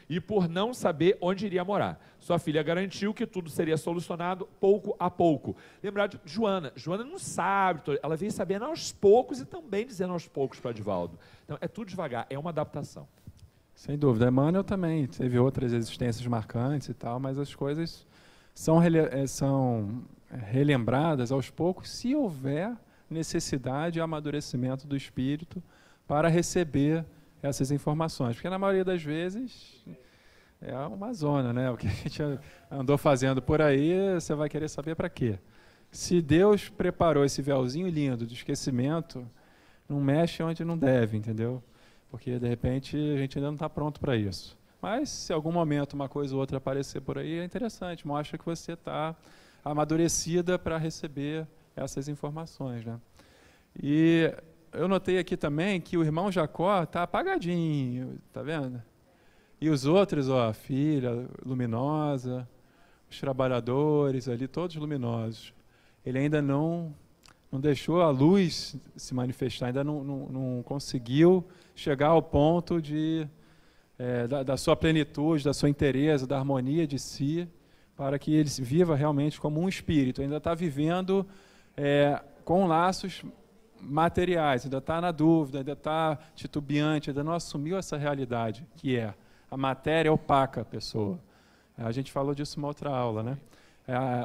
E por não saber onde iria morar. Sua filha garantiu que tudo seria solucionado pouco a pouco. Lembrar de Joana. Joana não sabe, ela veio sabendo aos poucos e também dizendo aos poucos para Divaldo. Então, é tudo devagar, é uma adaptação. Sem dúvida. Emmanuel também teve outras existências marcantes e tal, mas as coisas são relembradas aos poucos, se houver necessidade e amadurecimento do espírito para receber essas informações, porque na maioria das vezes é uma zona, né? O que a gente andou fazendo por aí, você vai querer saber para quê? Se Deus preparou esse véuzinho lindo de esquecimento, não mexe onde não deve, entendeu? Porque, de repente, a gente ainda não está pronto para isso. Mas, se em algum momento uma coisa ou outra aparecer por aí, é interessante, mostra que você está amadurecida para receber essas informações, né? E eu notei aqui também que o irmão Jacó está apagadinho, tá vendo? E os outros, ó, a filha luminosa, os trabalhadores ali, todos luminosos. Ele ainda não deixou a luz se manifestar, ainda não conseguiu chegar ao ponto da sua plenitude, da sua inteireza, da harmonia de si, para que ele viva realmente como um espírito. Ainda está vivendo com laços materiais, ainda está na dúvida, ainda está titubeante, ainda não assumiu essa realidade, que é a matéria opaca a pessoa. A gente falou disso em uma outra aula, né?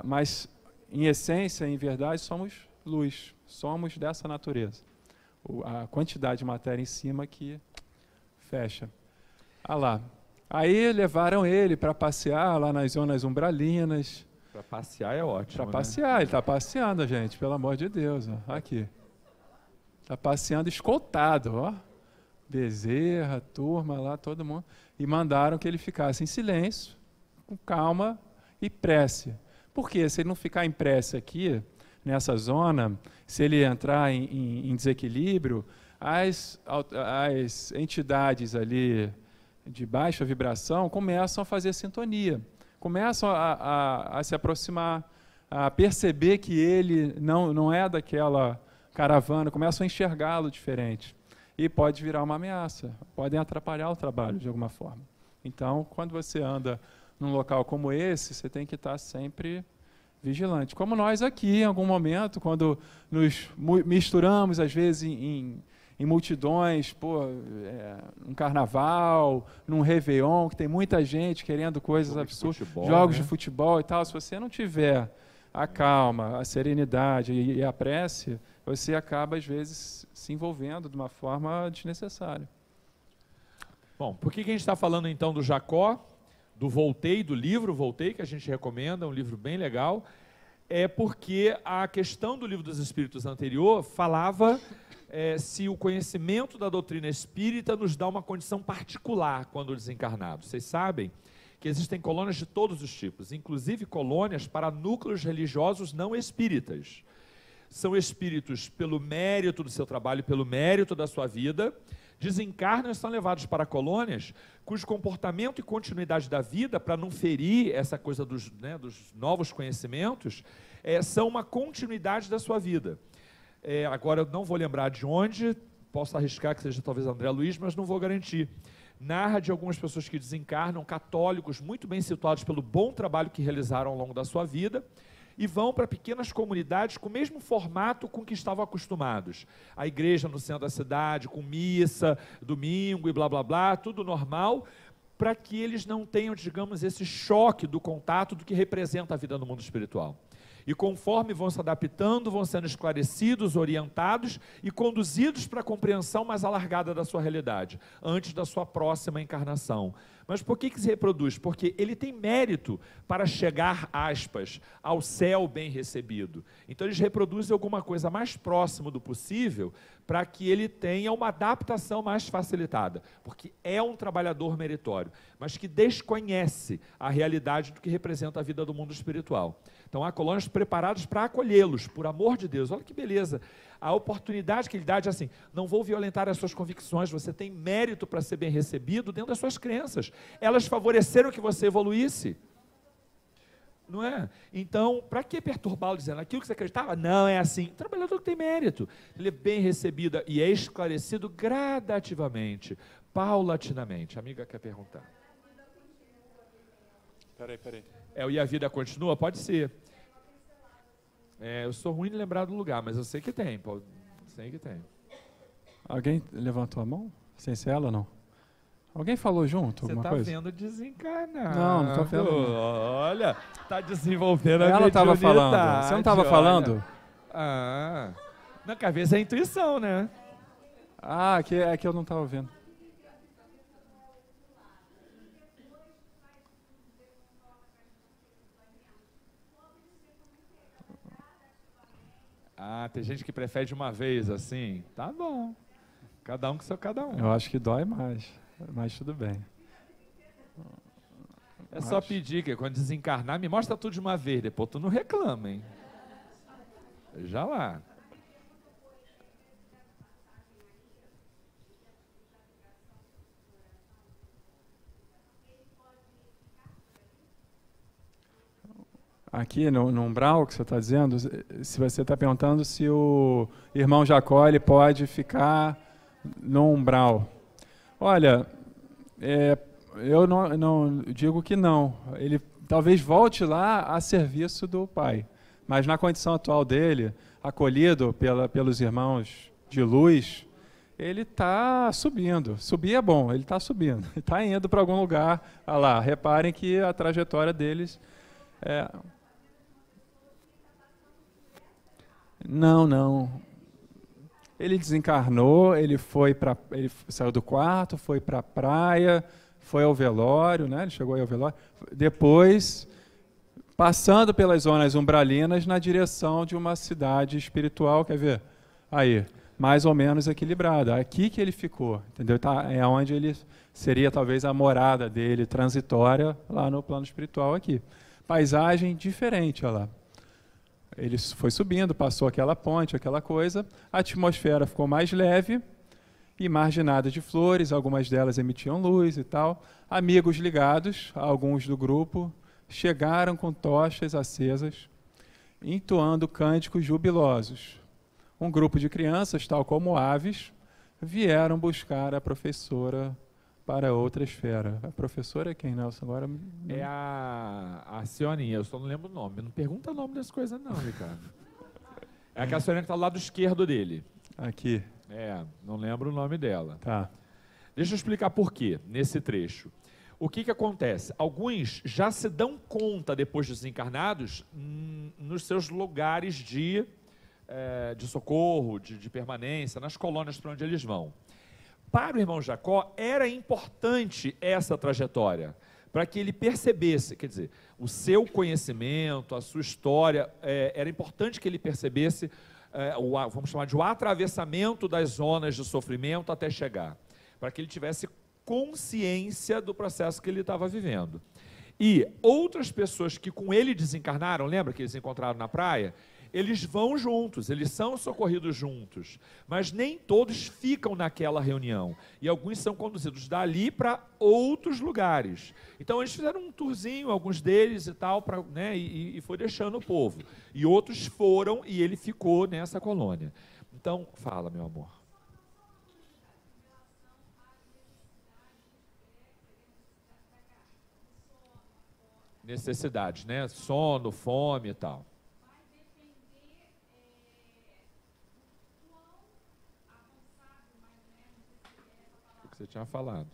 Mas, em essência, em verdade, somos luz, somos dessa natureza. A quantidade de matéria em cima que fecha. Ah lá. Aí levaram ele para passear lá nas zonas umbralinas. Para passear é ótimo. Para passear, ele está passeando, gente, pelo amor de Deus. Ó. Aqui. Está passeando escoltado, ó. Bezerra, turma lá, todo mundo. E mandaram que ele ficasse em silêncio, com calma e prece. Por quê? Se ele não ficar em prece aqui, nessa zona, se ele entrar em desequilíbrio, as entidades ali de baixa vibração começam a fazer sintonia, começam a se aproximar, a perceber que ele não é daquela caravana, começam a enxergá-lo diferente. E pode virar uma ameaça, podem atrapalhar o trabalho de alguma forma. Então, quando você anda num local como esse, você tem que estar sempre vigilante. Como nós aqui, em algum momento, quando nos misturamos, às vezes, em multidões, num carnaval, num Réveillon, que tem muita gente querendo coisas absurdas, jogos de futebol e tal, se você não tiver a calma, a serenidade e a prece, você acaba, às vezes, se envolvendo de uma forma desnecessária. Bom, por que a gente está falando, então, do Jacó, do Voltei, do livro Voltei, que a gente recomenda, um livro bem legal? É porque a questão do Livro dos Espíritos anterior falava se o conhecimento da doutrina espírita nos dá uma condição particular quando desencarnados. Vocês sabem que existem colônias de todos os tipos, inclusive colônias para núcleos religiosos não espíritas. São espíritos pelo mérito do seu trabalho, pelo mérito da sua vida, desencarnam e são levados para colônias cujo comportamento e continuidade da vida, para não ferir essa coisa dos novos conhecimentos, são uma continuidade da sua vida. Agora, eu não vou lembrar de onde, posso arriscar que seja talvez André Luiz, mas não vou garantir. Narra de algumas pessoas que desencarnam, católicos, muito bem situados pelo bom trabalho que realizaram ao longo da sua vida, e vão para pequenas comunidades com o mesmo formato com que estavam acostumados. A igreja no centro da cidade, com missa, domingo e blá, blá, blá, tudo normal, para que eles não tenham, digamos, esse choque do contato do que representa a vida no mundo espiritual. E conforme vão se adaptando, vão sendo esclarecidos, orientados e conduzidos para a compreensão mais alargada da sua realidade, antes da sua próxima encarnação. Mas por que se reproduz? Porque ele tem mérito para chegar, aspas, ao céu bem recebido. Então eles reproduzem alguma coisa mais próximo do possível para que ele tenha uma adaptação mais facilitada, porque é um trabalhador meritório, mas que desconhece a realidade do que representa a vida do mundo espiritual. Então há colônias preparadas para acolhê-los, por amor de Deus. Olha que beleza. A oportunidade que ele dá de assim, não vou violentar as suas convicções, você tem mérito para ser bem recebido dentro das suas crenças. Elas favoreceram que você evoluísse. Não é? Então, para que perturbá-lo dizendo aquilo que você acreditava? Não é assim. O trabalhador que tem mérito, ele é bem recebido e é esclarecido gradativamente, paulatinamente. A amiga quer perguntar. Peraí. E a vida continua? Pode ser. Eu sou ruim de lembrar do lugar, mas eu sei que tem. Sei que tem. Alguém levantou a mão? Sem ser ela, não? Alguém falou junto? Alguma coisa? Você está vendo desencarnar. Não estou vendo. Olha, está desenvolvendo a ela estava falando. Você não estava falando? Não, que às vezes é intuição, né? É que eu não estava vendo. Ah, tem gente que prefere de uma vez, assim. Tá bom. Cada um com seu cada um. Eu acho que dói mais, mas tudo bem. É só pedir que quando desencarnar, me mostra tudo de uma vez, depois tu não reclama, hein? Já lá. Aqui no umbral que você está dizendo, se você está perguntando se o irmão Jacó ele pode ficar no umbral. Olha, eu não digo que não. Ele talvez volte lá a serviço do Pai, mas na condição atual dele, acolhido pelos irmãos de luz, ele está subindo. Subir é bom, ele está subindo. Ele está indo para algum lugar. Olha lá, reparem que a trajetória deles é... Não. Ele desencarnou, ele saiu do quarto, foi para a praia, foi ao velório, né? Ele chegou aí ao velório. Depois, passando pelas zonas umbralinas na direção de uma cidade espiritual, quer ver? Aí, mais ou menos equilibrada. Aqui que ele ficou, entendeu? É onde ele seria talvez a morada dele, transitória, lá no plano espiritual aqui. Paisagem diferente, olha lá. Ele foi subindo, passou aquela ponte, aquela coisa, a atmosfera ficou mais leve e marginada de flores, algumas delas emitiam luz e tal. Amigos ligados, alguns do grupo, chegaram com tochas acesas, entoando cânticos jubilosos. Um grupo de crianças, tal como aves, vieram buscar a professora para outra esfera. A professora é quem, Nelson? Agora... É a Sioninha, eu só não lembro o nome. Não pergunta o nome das coisas não, Ricardo. É aquela Sioninha que está do lado esquerdo dele. Aqui. Não lembro o nome dela. Tá. Deixa eu explicar por quê, nesse trecho. O que acontece? Alguns já se dão conta, depois de desencarnados, nos seus lugares de socorro, de permanência, nas colônias para onde eles vão. Para o irmão Jacó, era importante essa trajetória, para que ele percebesse, quer dizer, o seu conhecimento, a sua história, era importante que ele percebesse, vamos chamar de o atravessamento das zonas de sofrimento até chegar, para que ele tivesse consciência do processo que ele estava vivendo. E outras pessoas que com ele desencarnaram, lembra que eles encontraram na praia? Eles vão juntos, eles são socorridos juntos, mas nem todos ficam naquela reunião. E alguns são conduzidos dali para outros lugares. Então eles fizeram um tourzinho, alguns deles e tal, né, e foi deixando o povo. E outros foram e ele ficou nessa colônia. Então, fala, meu amor. Necessidades, né? Sono, fome e tal. Que você tinha falado.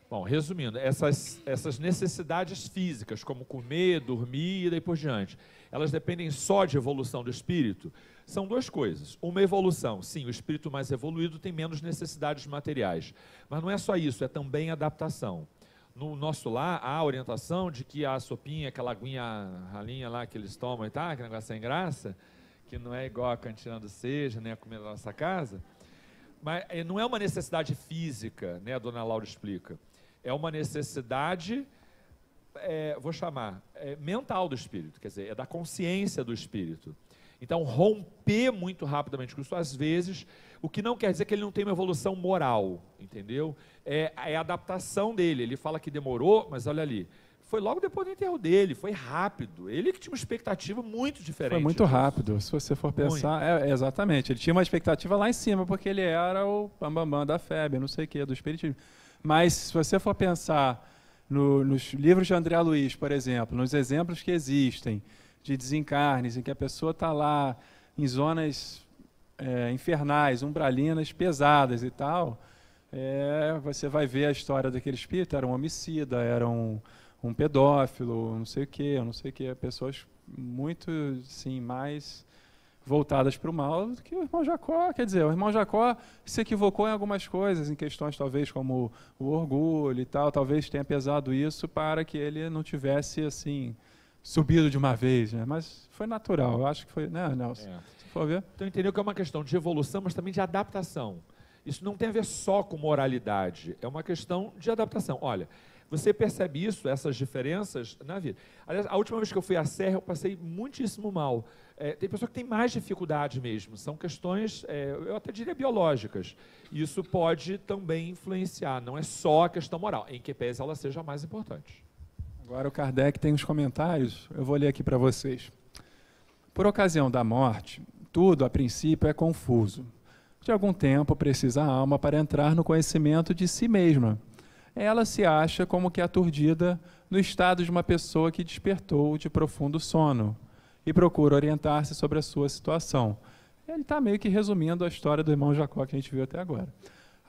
Bom, resumindo, essas necessidades físicas, como comer, dormir e daí por diante, elas dependem só de evolução do espírito? São duas coisas. Uma evolução, sim, o espírito mais evoluído tem menos necessidades materiais, mas não é só isso, é também adaptação. No nosso lar, há a orientação de que a sopinha, aquela aguinha ralinha lá que eles tomam e tal, que negócio sem graça, que não é igual a cantina do Seja, nem a comida da nossa casa, mas não é uma necessidade física, né, a dona Laura explica, é uma necessidade, vou chamar, mental do espírito, quer dizer, é da consciência do espírito. Então, romper muito rapidamente com isso, às vezes, o que não quer dizer que ele não tem uma evolução moral, entendeu? É a adaptação dele. Ele fala que demorou, mas olha ali, foi logo depois do enterro dele, foi rápido. Ele que tinha uma expectativa muito diferente. Foi muito rápido, se você for pensar. Exatamente, ele tinha uma expectativa lá em cima, porque ele era o bambambam da febre, não sei o que, do espiritismo. Mas, se você for pensar nos livros de André Luiz, por exemplo, nos exemplos que existem, de desencarnes, em que a pessoa está lá em zonas infernais, umbralinas, pesadas e tal, você vai ver a história daquele espírito, era um homicida, era um pedófilo, não sei o quê, pessoas muito, sim, mais voltadas para o mal do que o irmão Jacó. Quer dizer, o irmão Jacó se equivocou em algumas coisas, em questões talvez como o orgulho e tal, talvez tenha pesado isso para que ele não tivesse assim subido de uma vez, né? Mas foi natural, eu acho que foi, né, Nelson? Se for ver. Então entendeu que é uma questão de evolução, mas também de adaptação. Isso não tem a ver só com moralidade, é uma questão de adaptação. Olha, você percebe isso, essas diferenças na vida. Aliás, a última vez que eu fui à Serra, eu passei muitíssimo mal. Tem pessoa que tem mais dificuldade mesmo, são questões, eu até diria biológicas. Isso pode também influenciar, não é só a questão moral, em que pese ela seja mais importante. Agora o Kardec tem uns comentários, eu vou ler aqui para vocês. Por ocasião da morte, tudo a princípio é confuso. De algum tempo precisa a alma para entrar no conhecimento de si mesma. Ela se acha como que aturdida no estado de uma pessoa que despertou de profundo sono e procura orientar-se sobre a sua situação. Ele está meio que resumindo a história do irmão Jacó que a gente viu até agora.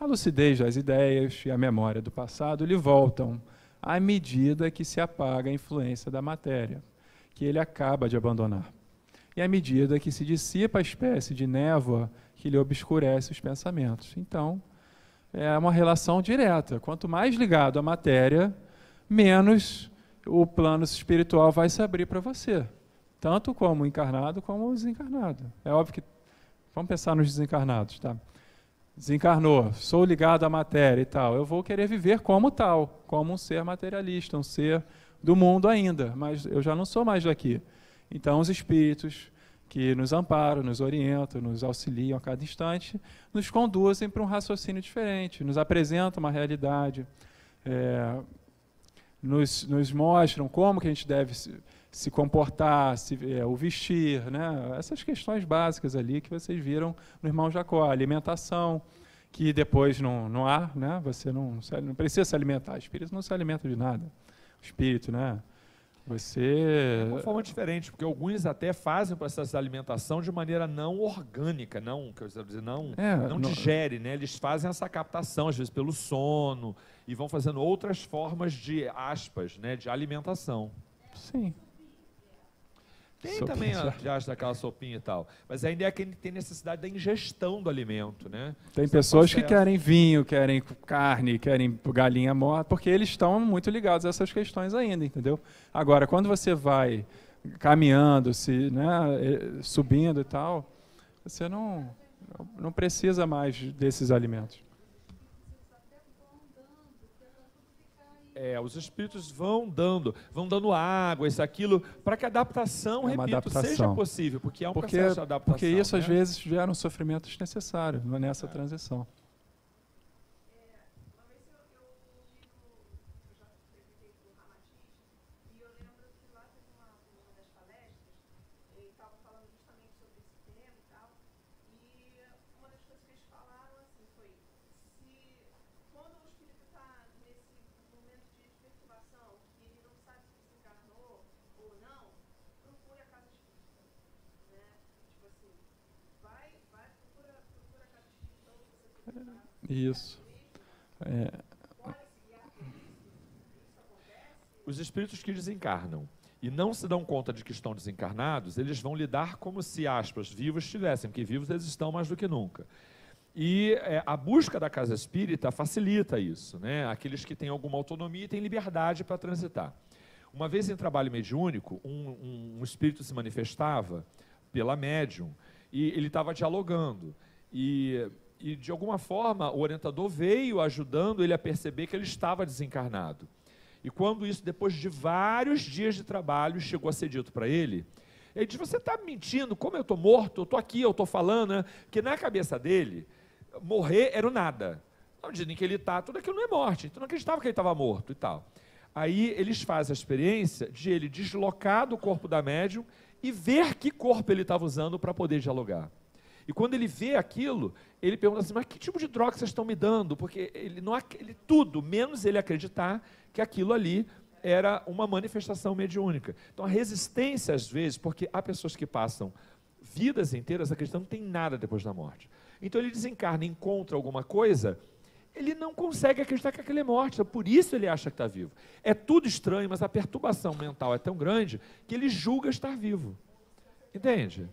A lucidez das ideias e a memória do passado lhe voltam à medida que se apaga a influência da matéria, que ele acaba de abandonar, e à medida que se dissipa a espécie de névoa que lhe obscurece os pensamentos. Então, é uma relação direta. Quanto mais ligado à matéria, menos o plano espiritual vai se abrir para você, tanto como o encarnado como o desencarnado. É óbvio que, vamos pensar nos desencarnados, tá? Desencarnou, sou ligado à matéria e tal, eu vou querer viver como tal, como um ser materialista, um ser do mundo ainda, mas eu já não sou mais daqui. Então, os espíritos que nos amparam, nos orientam, nos auxiliam a cada instante, nos conduzem para um raciocínio diferente, nos apresentam uma realidade, nos mostram como que a gente deve se comportar, o vestir, né? Essas questões básicas ali que vocês viram no irmão Jacó, a alimentação, que depois não há, né? Você não precisa se alimentar, o espírito não se alimenta de nada, o espírito, né? Você... De uma forma diferente, porque alguns até fazem o processo de alimentação de maneira não orgânica, não digere, né? Eles fazem essa captação, às vezes pelo sono, e vão fazendo outras formas de, aspas, né, de alimentação. Sim. Tem também a viagem daquela sopinha e tal, mas ainda é quem tem necessidade da ingestão do alimento, né? Tem pessoas que querem vinho, querem carne, querem galinha morta, porque eles estão muito ligados a essas questões ainda, entendeu? Agora, quando você vai caminhando, subindo e tal, você não precisa mais desses alimentos. Os espíritos vão dando água, isso, aquilo, para que a adaptação, seja possível, porque é um processo de adaptação. Porque isso, às vezes, gera um sofrimento desnecessário nessa transição. Uma vez eu já frequentei o Ramatiz, e eu lembro que lá teve uma das palestras, e estavam falando justamente sobre esse tema e tal, e uma das coisas que eles falaram assim foi, quando o espírito está nesse momento de perturbação, que ele não sabe se desencarnou ou não, procure a casa espírita, né? Tipo assim, procura a casa espírita onde você está. Isso. Os espíritos que desencarnam e não se dão conta de que estão desencarnados, eles vão lidar como se, aspas, vivos estivessem, porque vivos eles estão mais do que nunca. E a busca da casa espírita facilita isso, né? Aqueles que têm alguma autonomia e têm liberdade para transitar. Uma vez em trabalho mediúnico, um espírito se manifestava pela médium e ele estava dialogando. E de alguma forma, o orientador veio ajudando ele a perceber que ele estava desencarnado. E quando isso, depois de vários dias de trabalho, chegou a ser dito para ele, ele disse, você está mentindo, como eu estou morto, eu estou aqui, eu estou falando, né? Porque na cabeça dele, morrer era o nada. Não dizem que ele está, tudo aquilo não é morte, então não acreditava que ele estava morto e tal. Aí eles fazem a experiência de ele deslocar do corpo da médium e ver que corpo ele estava usando para poder dialogar. E quando ele vê aquilo, ele pergunta assim, mas que tipo de droga vocês estão me dando? Porque ele tudo, menos ele acreditar que aquilo ali era uma manifestação mediúnica. Então a resistência, às vezes, porque há pessoas que passam vidas inteiras acreditando que não tem nada depois da morte. Então ele desencarna, encontra alguma coisa, ele não consegue acreditar que aquilo é morte, então, por isso ele acha que está vivo. É tudo estranho, mas a perturbação mental é tão grande que ele julga estar vivo. Entende?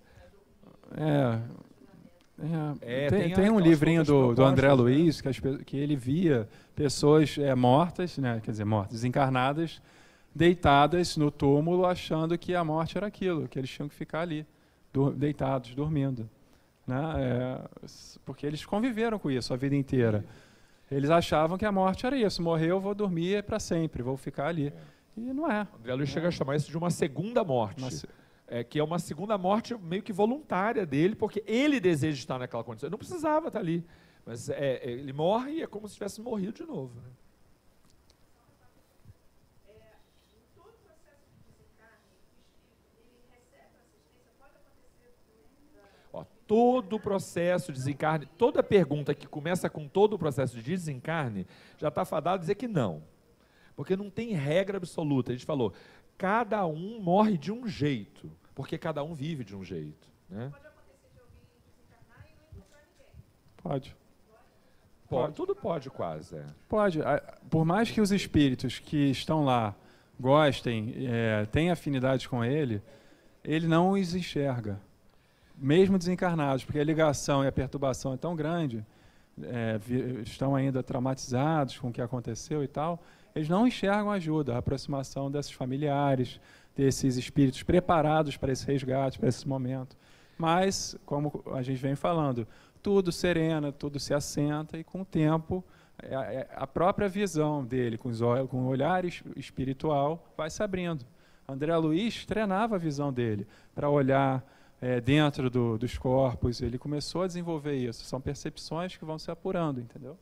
Tem um livrinho do André Luiz, né? que ele via pessoas mortas, né? Quer dizer, mortas, desencarnadas, deitadas no túmulo, achando que a morte era aquilo, que eles tinham que ficar ali, deitados, dormindo. Né? Porque eles conviveram com isso a vida inteira. Eles achavam que a morte era isso, morreu, vou dormir para sempre, vou ficar ali. E não é. André Luiz chega a chamar isso de uma segunda morte. Que é uma segunda morte meio que voluntária dele, porque ele deseja estar naquela condição. Ele não precisava estar ali, mas ele morre e é como se tivesse morrido de novo. Né? Em todo o processo de desencarne, o espírito ele recebe assistência, pode acontecer todo o processo de desencarne, toda pergunta que começa com todo o processo de desencarne, já está fadado a dizer que não. Porque não tem regra absoluta. A gente falou, cada um morre de um jeito, porque cada um vive de um jeito. Né? Pode acontecer de alguém desencarnar e não encontrar ninguém. Pode. Tudo pode quase. Pode. Por mais que os espíritos que estão lá gostem, tenham afinidade com ele não os enxerga. Mesmo desencarnados, porque a ligação e a perturbação é tão grande, estão ainda traumatizados com o que aconteceu e tal, eles não enxergam ajuda, a aproximação desses familiares, desses espíritos preparados para esse resgate, para esse momento. Mas, como a gente vem falando, tudo serena, tudo se assenta e com o tempo a própria visão dele, com o olhar espiritual, vai se abrindo. André Luiz treinava a visão dele para olhar dentro dos corpos, ele começou a desenvolver isso. São percepções que vão se apurando, entendeu?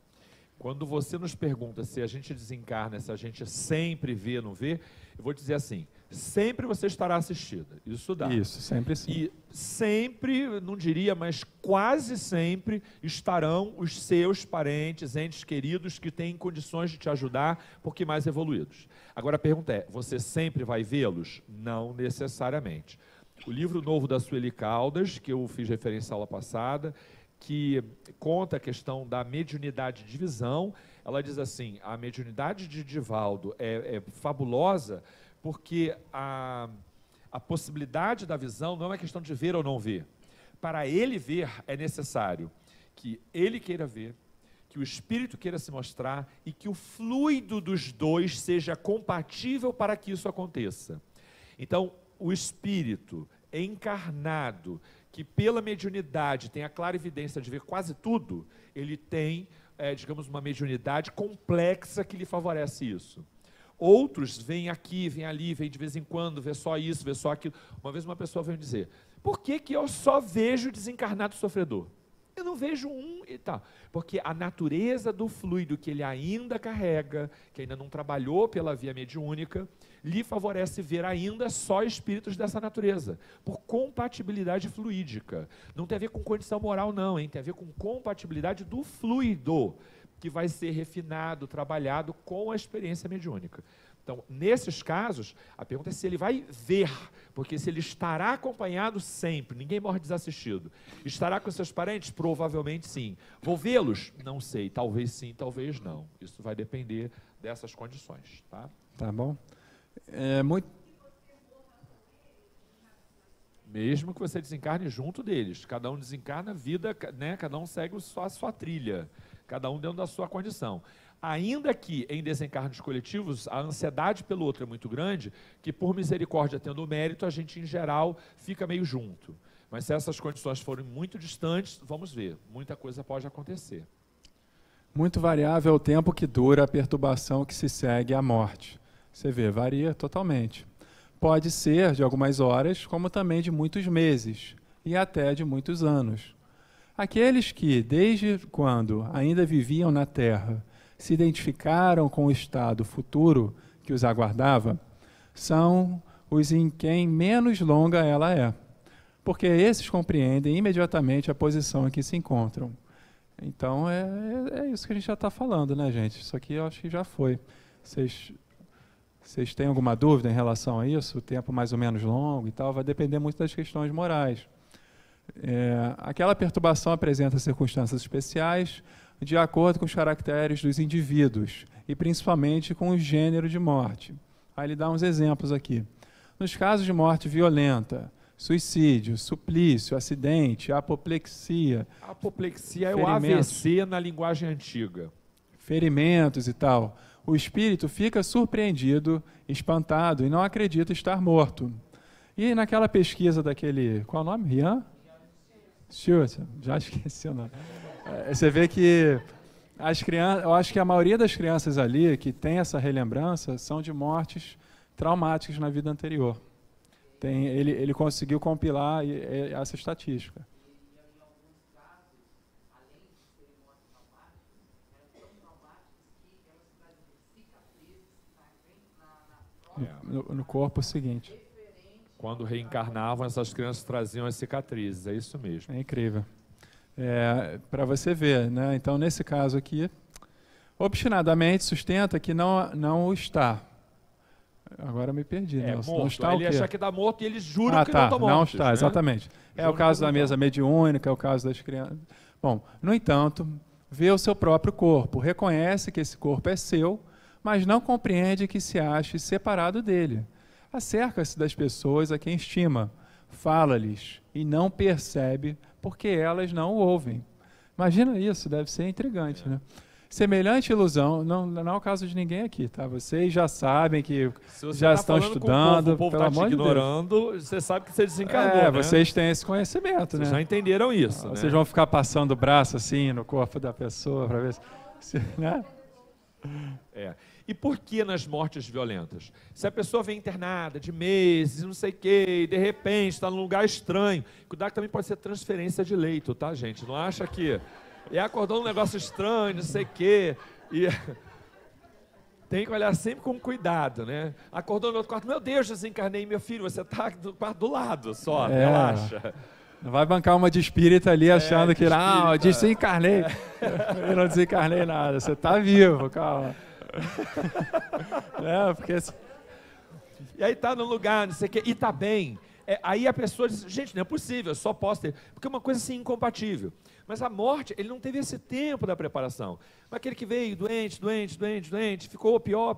Quando você nos pergunta se a gente desencarna, se a gente sempre vê, não vê, eu vou dizer assim, sempre você estará assistida. Isso dá. Isso, sempre sim. E sempre, não diria, mas quase sempre estarão os seus parentes, entes queridos que têm condições de te ajudar, porque mais evoluídos. Agora a pergunta é, você sempre vai vê-los? Não necessariamente. O livro novo da Sueli Caldas, que eu fiz referência à aula passada, que conta a questão da mediunidade de visão, ela diz assim, a mediunidade de Divaldo é fabulosa porque a possibilidade da visão não é uma questão de ver ou não ver. Para ele ver, é necessário que ele queira ver, que o espírito queira se mostrar e que o fluido dos dois seja compatível para que isso aconteça. Então, o espírito encarnado, que pela mediunidade tem a clara evidência de ver quase tudo, ele tem, digamos, uma mediunidade complexa que lhe favorece isso. Outros vêm aqui, vêm ali, vêm de vez em quando, vê só isso, vê só aquilo. Uma vez uma pessoa veio dizer, por que eu só vejo desencarnado sofredor? Eu não vejo um e tal. Porque a natureza do fluido que ele ainda carrega, que ainda não trabalhou pela via mediúnica, lhe favorece ver ainda só espíritos dessa natureza, por compatibilidade fluídica. Não tem a ver com condição moral não, hein? Tem a ver com compatibilidade do fluido, que vai ser refinado, trabalhado com a experiência mediúnica. Então, nesses casos, a pergunta é se ele vai ver, porque se ele estará acompanhado sempre, ninguém morre desassistido. Estará com seus parentes? Provavelmente sim. Vou vê-los? Não sei, talvez sim, talvez não. Isso vai depender dessas condições. Tá bom. Mesmo que você desencarne junto deles, cada um desencarna a vida, né? Cada um segue a sua trilha, cada um dentro da sua condição. Ainda que em desencarnos coletivos a ansiedade pelo outro é muito grande, que por misericórdia tendo o mérito, a gente em geral fica meio junto. Mas se essas condições forem muito distantes, vamos ver, muita coisa pode acontecer. Muito variável o tempo que dura a perturbação que se segue à morte. Você vê, varia totalmente. Pode ser de algumas horas, como também de muitos meses, e até de muitos anos. Aqueles que, desde quando ainda viviam na Terra, se identificaram com o estado futuro que os aguardava, são os em quem menos longa ela é, porque esses compreendem imediatamente a posição em que se encontram. Então, é isso que a gente já está falando, né, gente? Isso aqui eu acho que já foi. Vocês têm alguma dúvida em relação a isso? O tempo mais ou menos longo e tal, vai depender muito das questões morais. Aquela perturbação apresenta circunstâncias especiais de acordo com os caracteres dos indivíduos e principalmente com o gênero de morte. Aí ele dá uns exemplos aqui. Nos casos de morte violenta, suicídio, suplício, acidente, apoplexia. Apoplexia é o AVC na linguagem antiga. Ferimentos e tal. O espírito fica surpreendido, espantado e não acredita estar morto. E naquela pesquisa daquele... Qual é o nome? Ian? Stewart. Já esqueci o nome. Você vê que as crianças, eu acho que a maioria das crianças ali que tem essa relembrança são de mortes traumáticas na vida anterior. Ele conseguiu compilar essa estatística. No corpo seguinte. Quando reencarnavam, essas crianças traziam as cicatrizes, é isso mesmo. É incrível. Para você ver, né? Então, nesse caso aqui, obstinadamente sustenta que não está. Agora eu me perdi. Não está ele acha que está morto e eles juram que não estão mortos. Não está, né? exatamente. É o caso da mesa mediúnica, é o caso das crianças. Bom, no entanto, vê o seu próprio corpo, reconhece que esse corpo é seu, mas não compreende que se ache separado dele. Acerca-se das pessoas a quem estima, fala-lhes e não percebe porque elas não o ouvem. Imagina isso, deve ser intrigante, né? Semelhante ilusão, não é o caso de ninguém aqui, tá? Vocês já sabem que já estão estudando, o povo pelo amor de Deus. ignorando, você sabe que você desencarnou, né? Vocês têm esse conhecimento, vocês né? já entenderam isso, Vocês vão ficar passando o braço assim no corpo da pessoa para ver se né? E por que nas mortes violentas? Se a pessoa vem internada de meses, não sei o quê, e de repente está num lugar estranho, cuidado que também pode ser transferência de leito, tá, gente? Não acha que acordou um negócio estranho, não sei o quê, e tem que olhar sempre com cuidado, né? Acordou no outro quarto, meu Deus, desencarnei, meu filho, você está do quarto do lado só, relaxa. Não vai bancar uma de espírita ali achando que desencarnei. Eu não desencarnei nada, você está vivo, calma. Porque... E aí está no lugar, não sei o quê, e está bem. Aí a pessoa diz, gente, não é possível, eu só posso ter. Porque é uma coisa assim incompatível. Mas a morte, ele não teve esse tempo da preparação. Mas aquele que veio doente, ficou pior,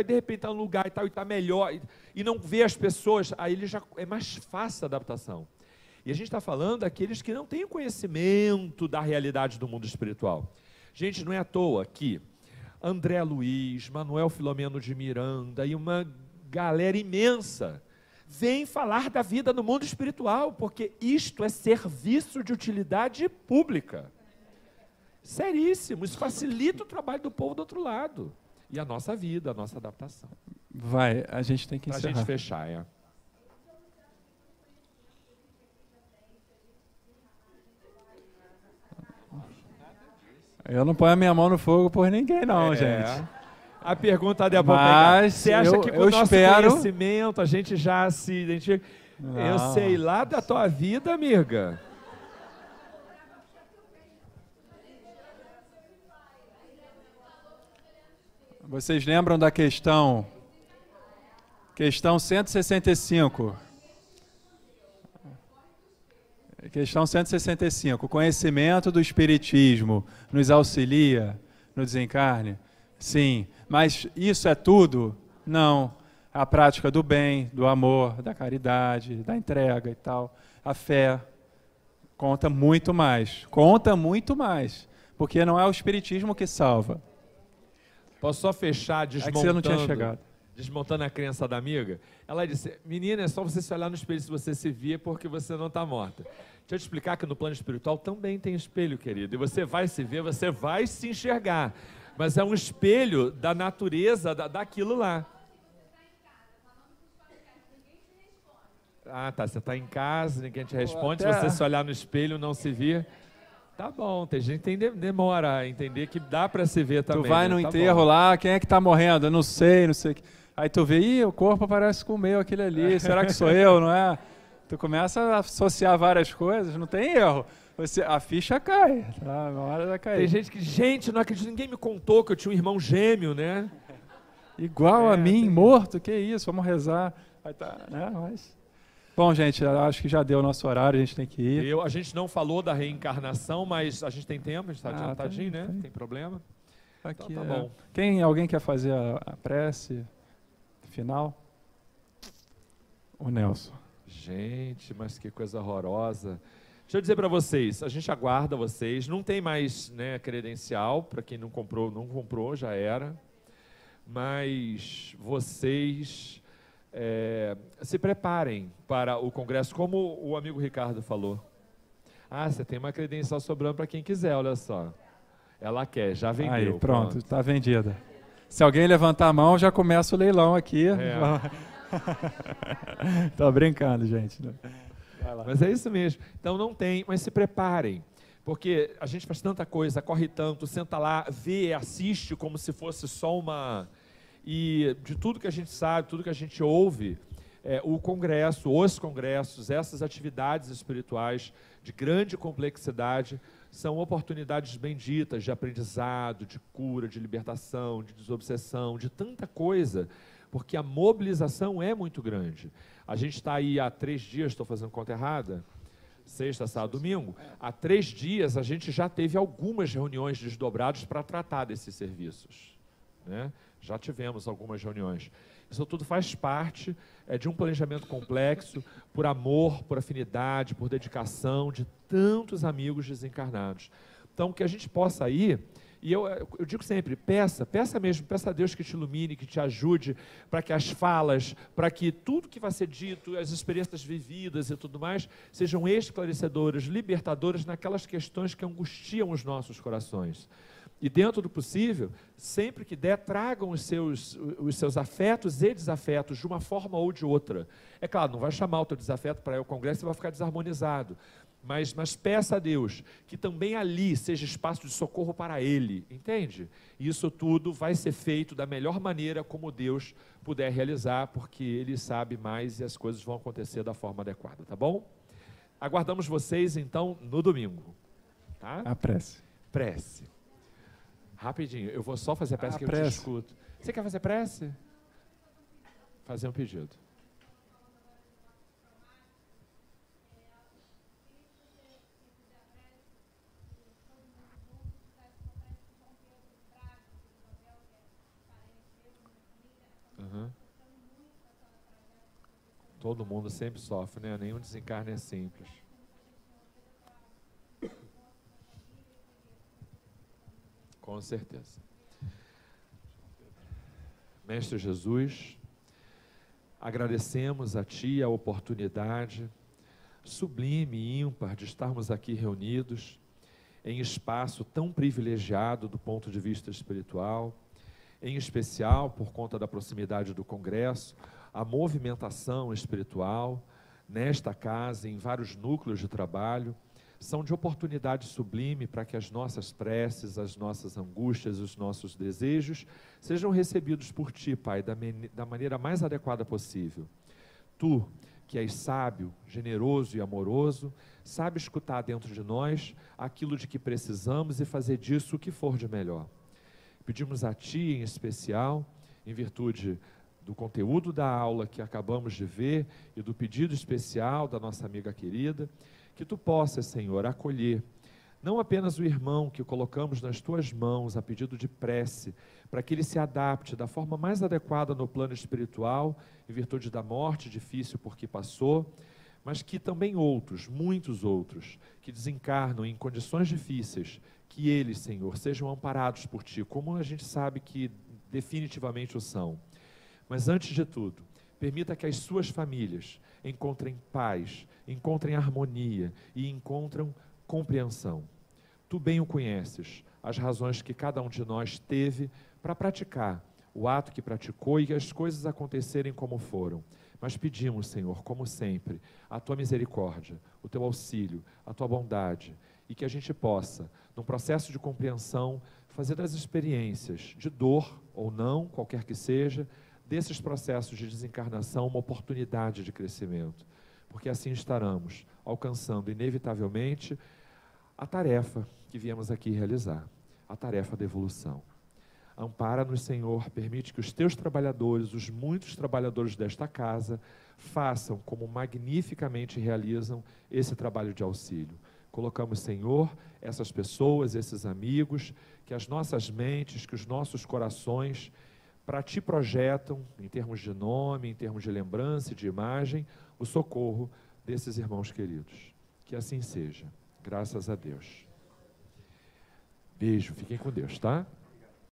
e de repente está no lugar e tal, e está melhor, e não vê as pessoas, aí ele já é mais fácil a adaptação. E a gente está falando daqueles que não têm conhecimento da realidade do mundo espiritual. Gente, não é à toa que André Luiz, Manuel Filomeno de Miranda e uma galera imensa vem falar da vida no mundo espiritual, porque isto é serviço de utilidade pública. Seríssimo, isso facilita o trabalho do povo do outro lado. E a nossa vida, a nossa adaptação. A gente tem que encerrar. Para a gente fechar, Eu não ponho a minha mão no fogo por ninguém, não, gente. A pergunta de você acha que com o nosso conhecimento a gente já se identifica? Não. Eu sei lá da tua vida, amiga. Vocês lembram da questão 165? Questão 165. O conhecimento do Espiritismo nos auxilia no desencarne? Sim. Mas isso é tudo? Não. A prática do bem, do amor, da caridade, da entrega e tal. A fé conta muito mais. Conta muito mais. Porque não é o Espiritismo que salva. Posso só fechar desmontando? É que você não tinha chegado. Desmontando a crença da amiga. Ela disse, menina, é só você se olhar no espelho se você se vê porque você não está morta. Deixa eu te explicar que no plano espiritual também tem espelho, querido. E você vai se ver, você vai se enxergar. Mas é um espelho da natureza daquilo lá. Ah, tá. Você está em casa, ninguém te responde. Se você se olhar no espelho, não se vir. Tá bom, tem gente que demora a entender que dá para se ver também. Tu vai no enterro lá, quem é que está morrendo? Eu não sei. Aí tu vê, o corpo parece com o meu, aquele ali. Será que sou eu, não é? Tu começa a associar várias coisas, não tem erro. A ficha cai, tá? Uma hora vai cair. Tem gente, não acredito, ninguém me contou que eu tinha um irmão gêmeo, né? Igual a mim, morto, que isso, vamos rezar. Aí tá, né? Mas... Bom, gente, acho que já deu o nosso horário, a gente tem que ir. A gente não falou da reencarnação, mas a gente tem tempo, a gente está adiantadinho, né? Tem problema. Aqui, então, tá bom. Alguém quer fazer a prece final? O Nelson. Gente, mas que coisa horrorosa. Deixa eu dizer para vocês, a gente aguarda vocês, não tem mais, né, credencial, para quem não comprou, já era, mas vocês se preparem para o congresso, como o amigo Ricardo falou. Ah, você tem uma credencial sobrando para quem quiser, olha só. Ela quer, já vendeu. Aí, pronto, está vendida. Se alguém levantar a mão, já começa o leilão aqui. Tô brincando, gente. Mas é isso mesmo. Então não tem, mas se preparem. Porque a gente faz tanta coisa, corre tanto, senta lá, vê, assiste como se fosse só uma... E de tudo que a gente sabe, tudo que a gente ouve, o congresso, os congressos, essas atividades espirituais de grande complexidade, são oportunidades benditas de aprendizado, de cura, de libertação, de desobsessão, de tanta coisa, porque a mobilização é muito grande. A gente está aí há 3 dias, estou fazendo conta errada, sexta, sábado, domingo, há 3 dias a gente já teve algumas reuniões desdobradas para tratar desses serviços, né? Já tivemos algumas reuniões. Isso tudo faz parte de um planejamento complexo, por amor, por afinidade, por dedicação de tantos amigos desencarnados. Então, que a gente possa ir, e eu digo sempre, peça mesmo, peça a Deus que te ilumine, que te ajude, para que as falas, para que tudo que vai ser dito, as experiências vividas e tudo mais, sejam esclarecedoras, libertadoras naquelas questões que angustiam os nossos corações. E dentro do possível, sempre que der, tragam os seus afetos e desafetos de uma forma ou de outra. É claro, não vai chamar o teu desafeto para ir ao congresso e vai ficar desarmonizado. Mas peça a Deus que também ali seja espaço de socorro para ele, entende? E isso tudo vai ser feito da melhor maneira como Deus puder realizar, porque Ele sabe mais e as coisas vão acontecer da forma adequada, tá bom? Aguardamos vocês, então, no domingo. Tá? A prece. Prece. Rapidinho, eu vou só fazer a prece que eu te escuto. Você quer fazer prece? Fazer um pedido. Uhum. Todo mundo sempre sofre, né? Nenhum desencarne é simples. Com certeza. Mestre Jesus, agradecemos a Ti a oportunidade sublime e ímpar de estarmos aqui reunidos em espaço tão privilegiado do ponto de vista espiritual, em especial por conta da proximidade do congresso, a movimentação espiritual nesta casa, em vários núcleos de trabalho, são de oportunidade sublime para que as nossas preces, as nossas angústias, os nossos desejos sejam recebidos por Ti, Pai, da maneira mais adequada possível. Tu, que és sábio, generoso e amoroso, sabe escutar dentro de nós aquilo de que precisamos e fazer disso o que for de melhor. Pedimos a Ti, em especial, em virtude do conteúdo da aula que acabamos de ver e do pedido especial da nossa amiga querida, que Tu possas, Senhor, acolher não apenas o irmão que colocamos nas Tuas mãos a pedido de prece, para que ele se adapte da forma mais adequada no plano espiritual, em virtude da morte difícil por que passou, mas que também outros, muitos outros, que desencarnam em condições difíceis, que eles, Senhor, sejam amparados por Ti, como a gente sabe que definitivamente o são. Mas antes de tudo, permita que as suas famílias encontrem paz, encontrem harmonia e encontrem compreensão. Tu bem o conheces, as razões que cada um de nós teve para praticar o ato que praticou e as coisas acontecerem como foram. Mas pedimos, Senhor, como sempre, a Tua misericórdia, o Teu auxílio, a Tua bondade, e que a gente possa, num processo de compreensão, fazer das experiências de dor ou não, qualquer que seja, desses processos de desencarnação uma oportunidade de crescimento, porque assim estaremos alcançando inevitavelmente a tarefa que viemos aqui realizar, a tarefa da evolução. Ampara-nos, Senhor, permite que os Teus trabalhadores, os muitos trabalhadores desta casa, façam como magnificamente realizam esse trabalho de auxílio. Colocamos, Senhor, essas pessoas, esses amigos, que as nossas mentes, que os nossos corações para ti projetam, em termos de nome, em termos de lembrança e de imagem, o socorro desses irmãos queridos. Que assim seja. Graças a Deus. Beijo, fiquem com Deus, tá?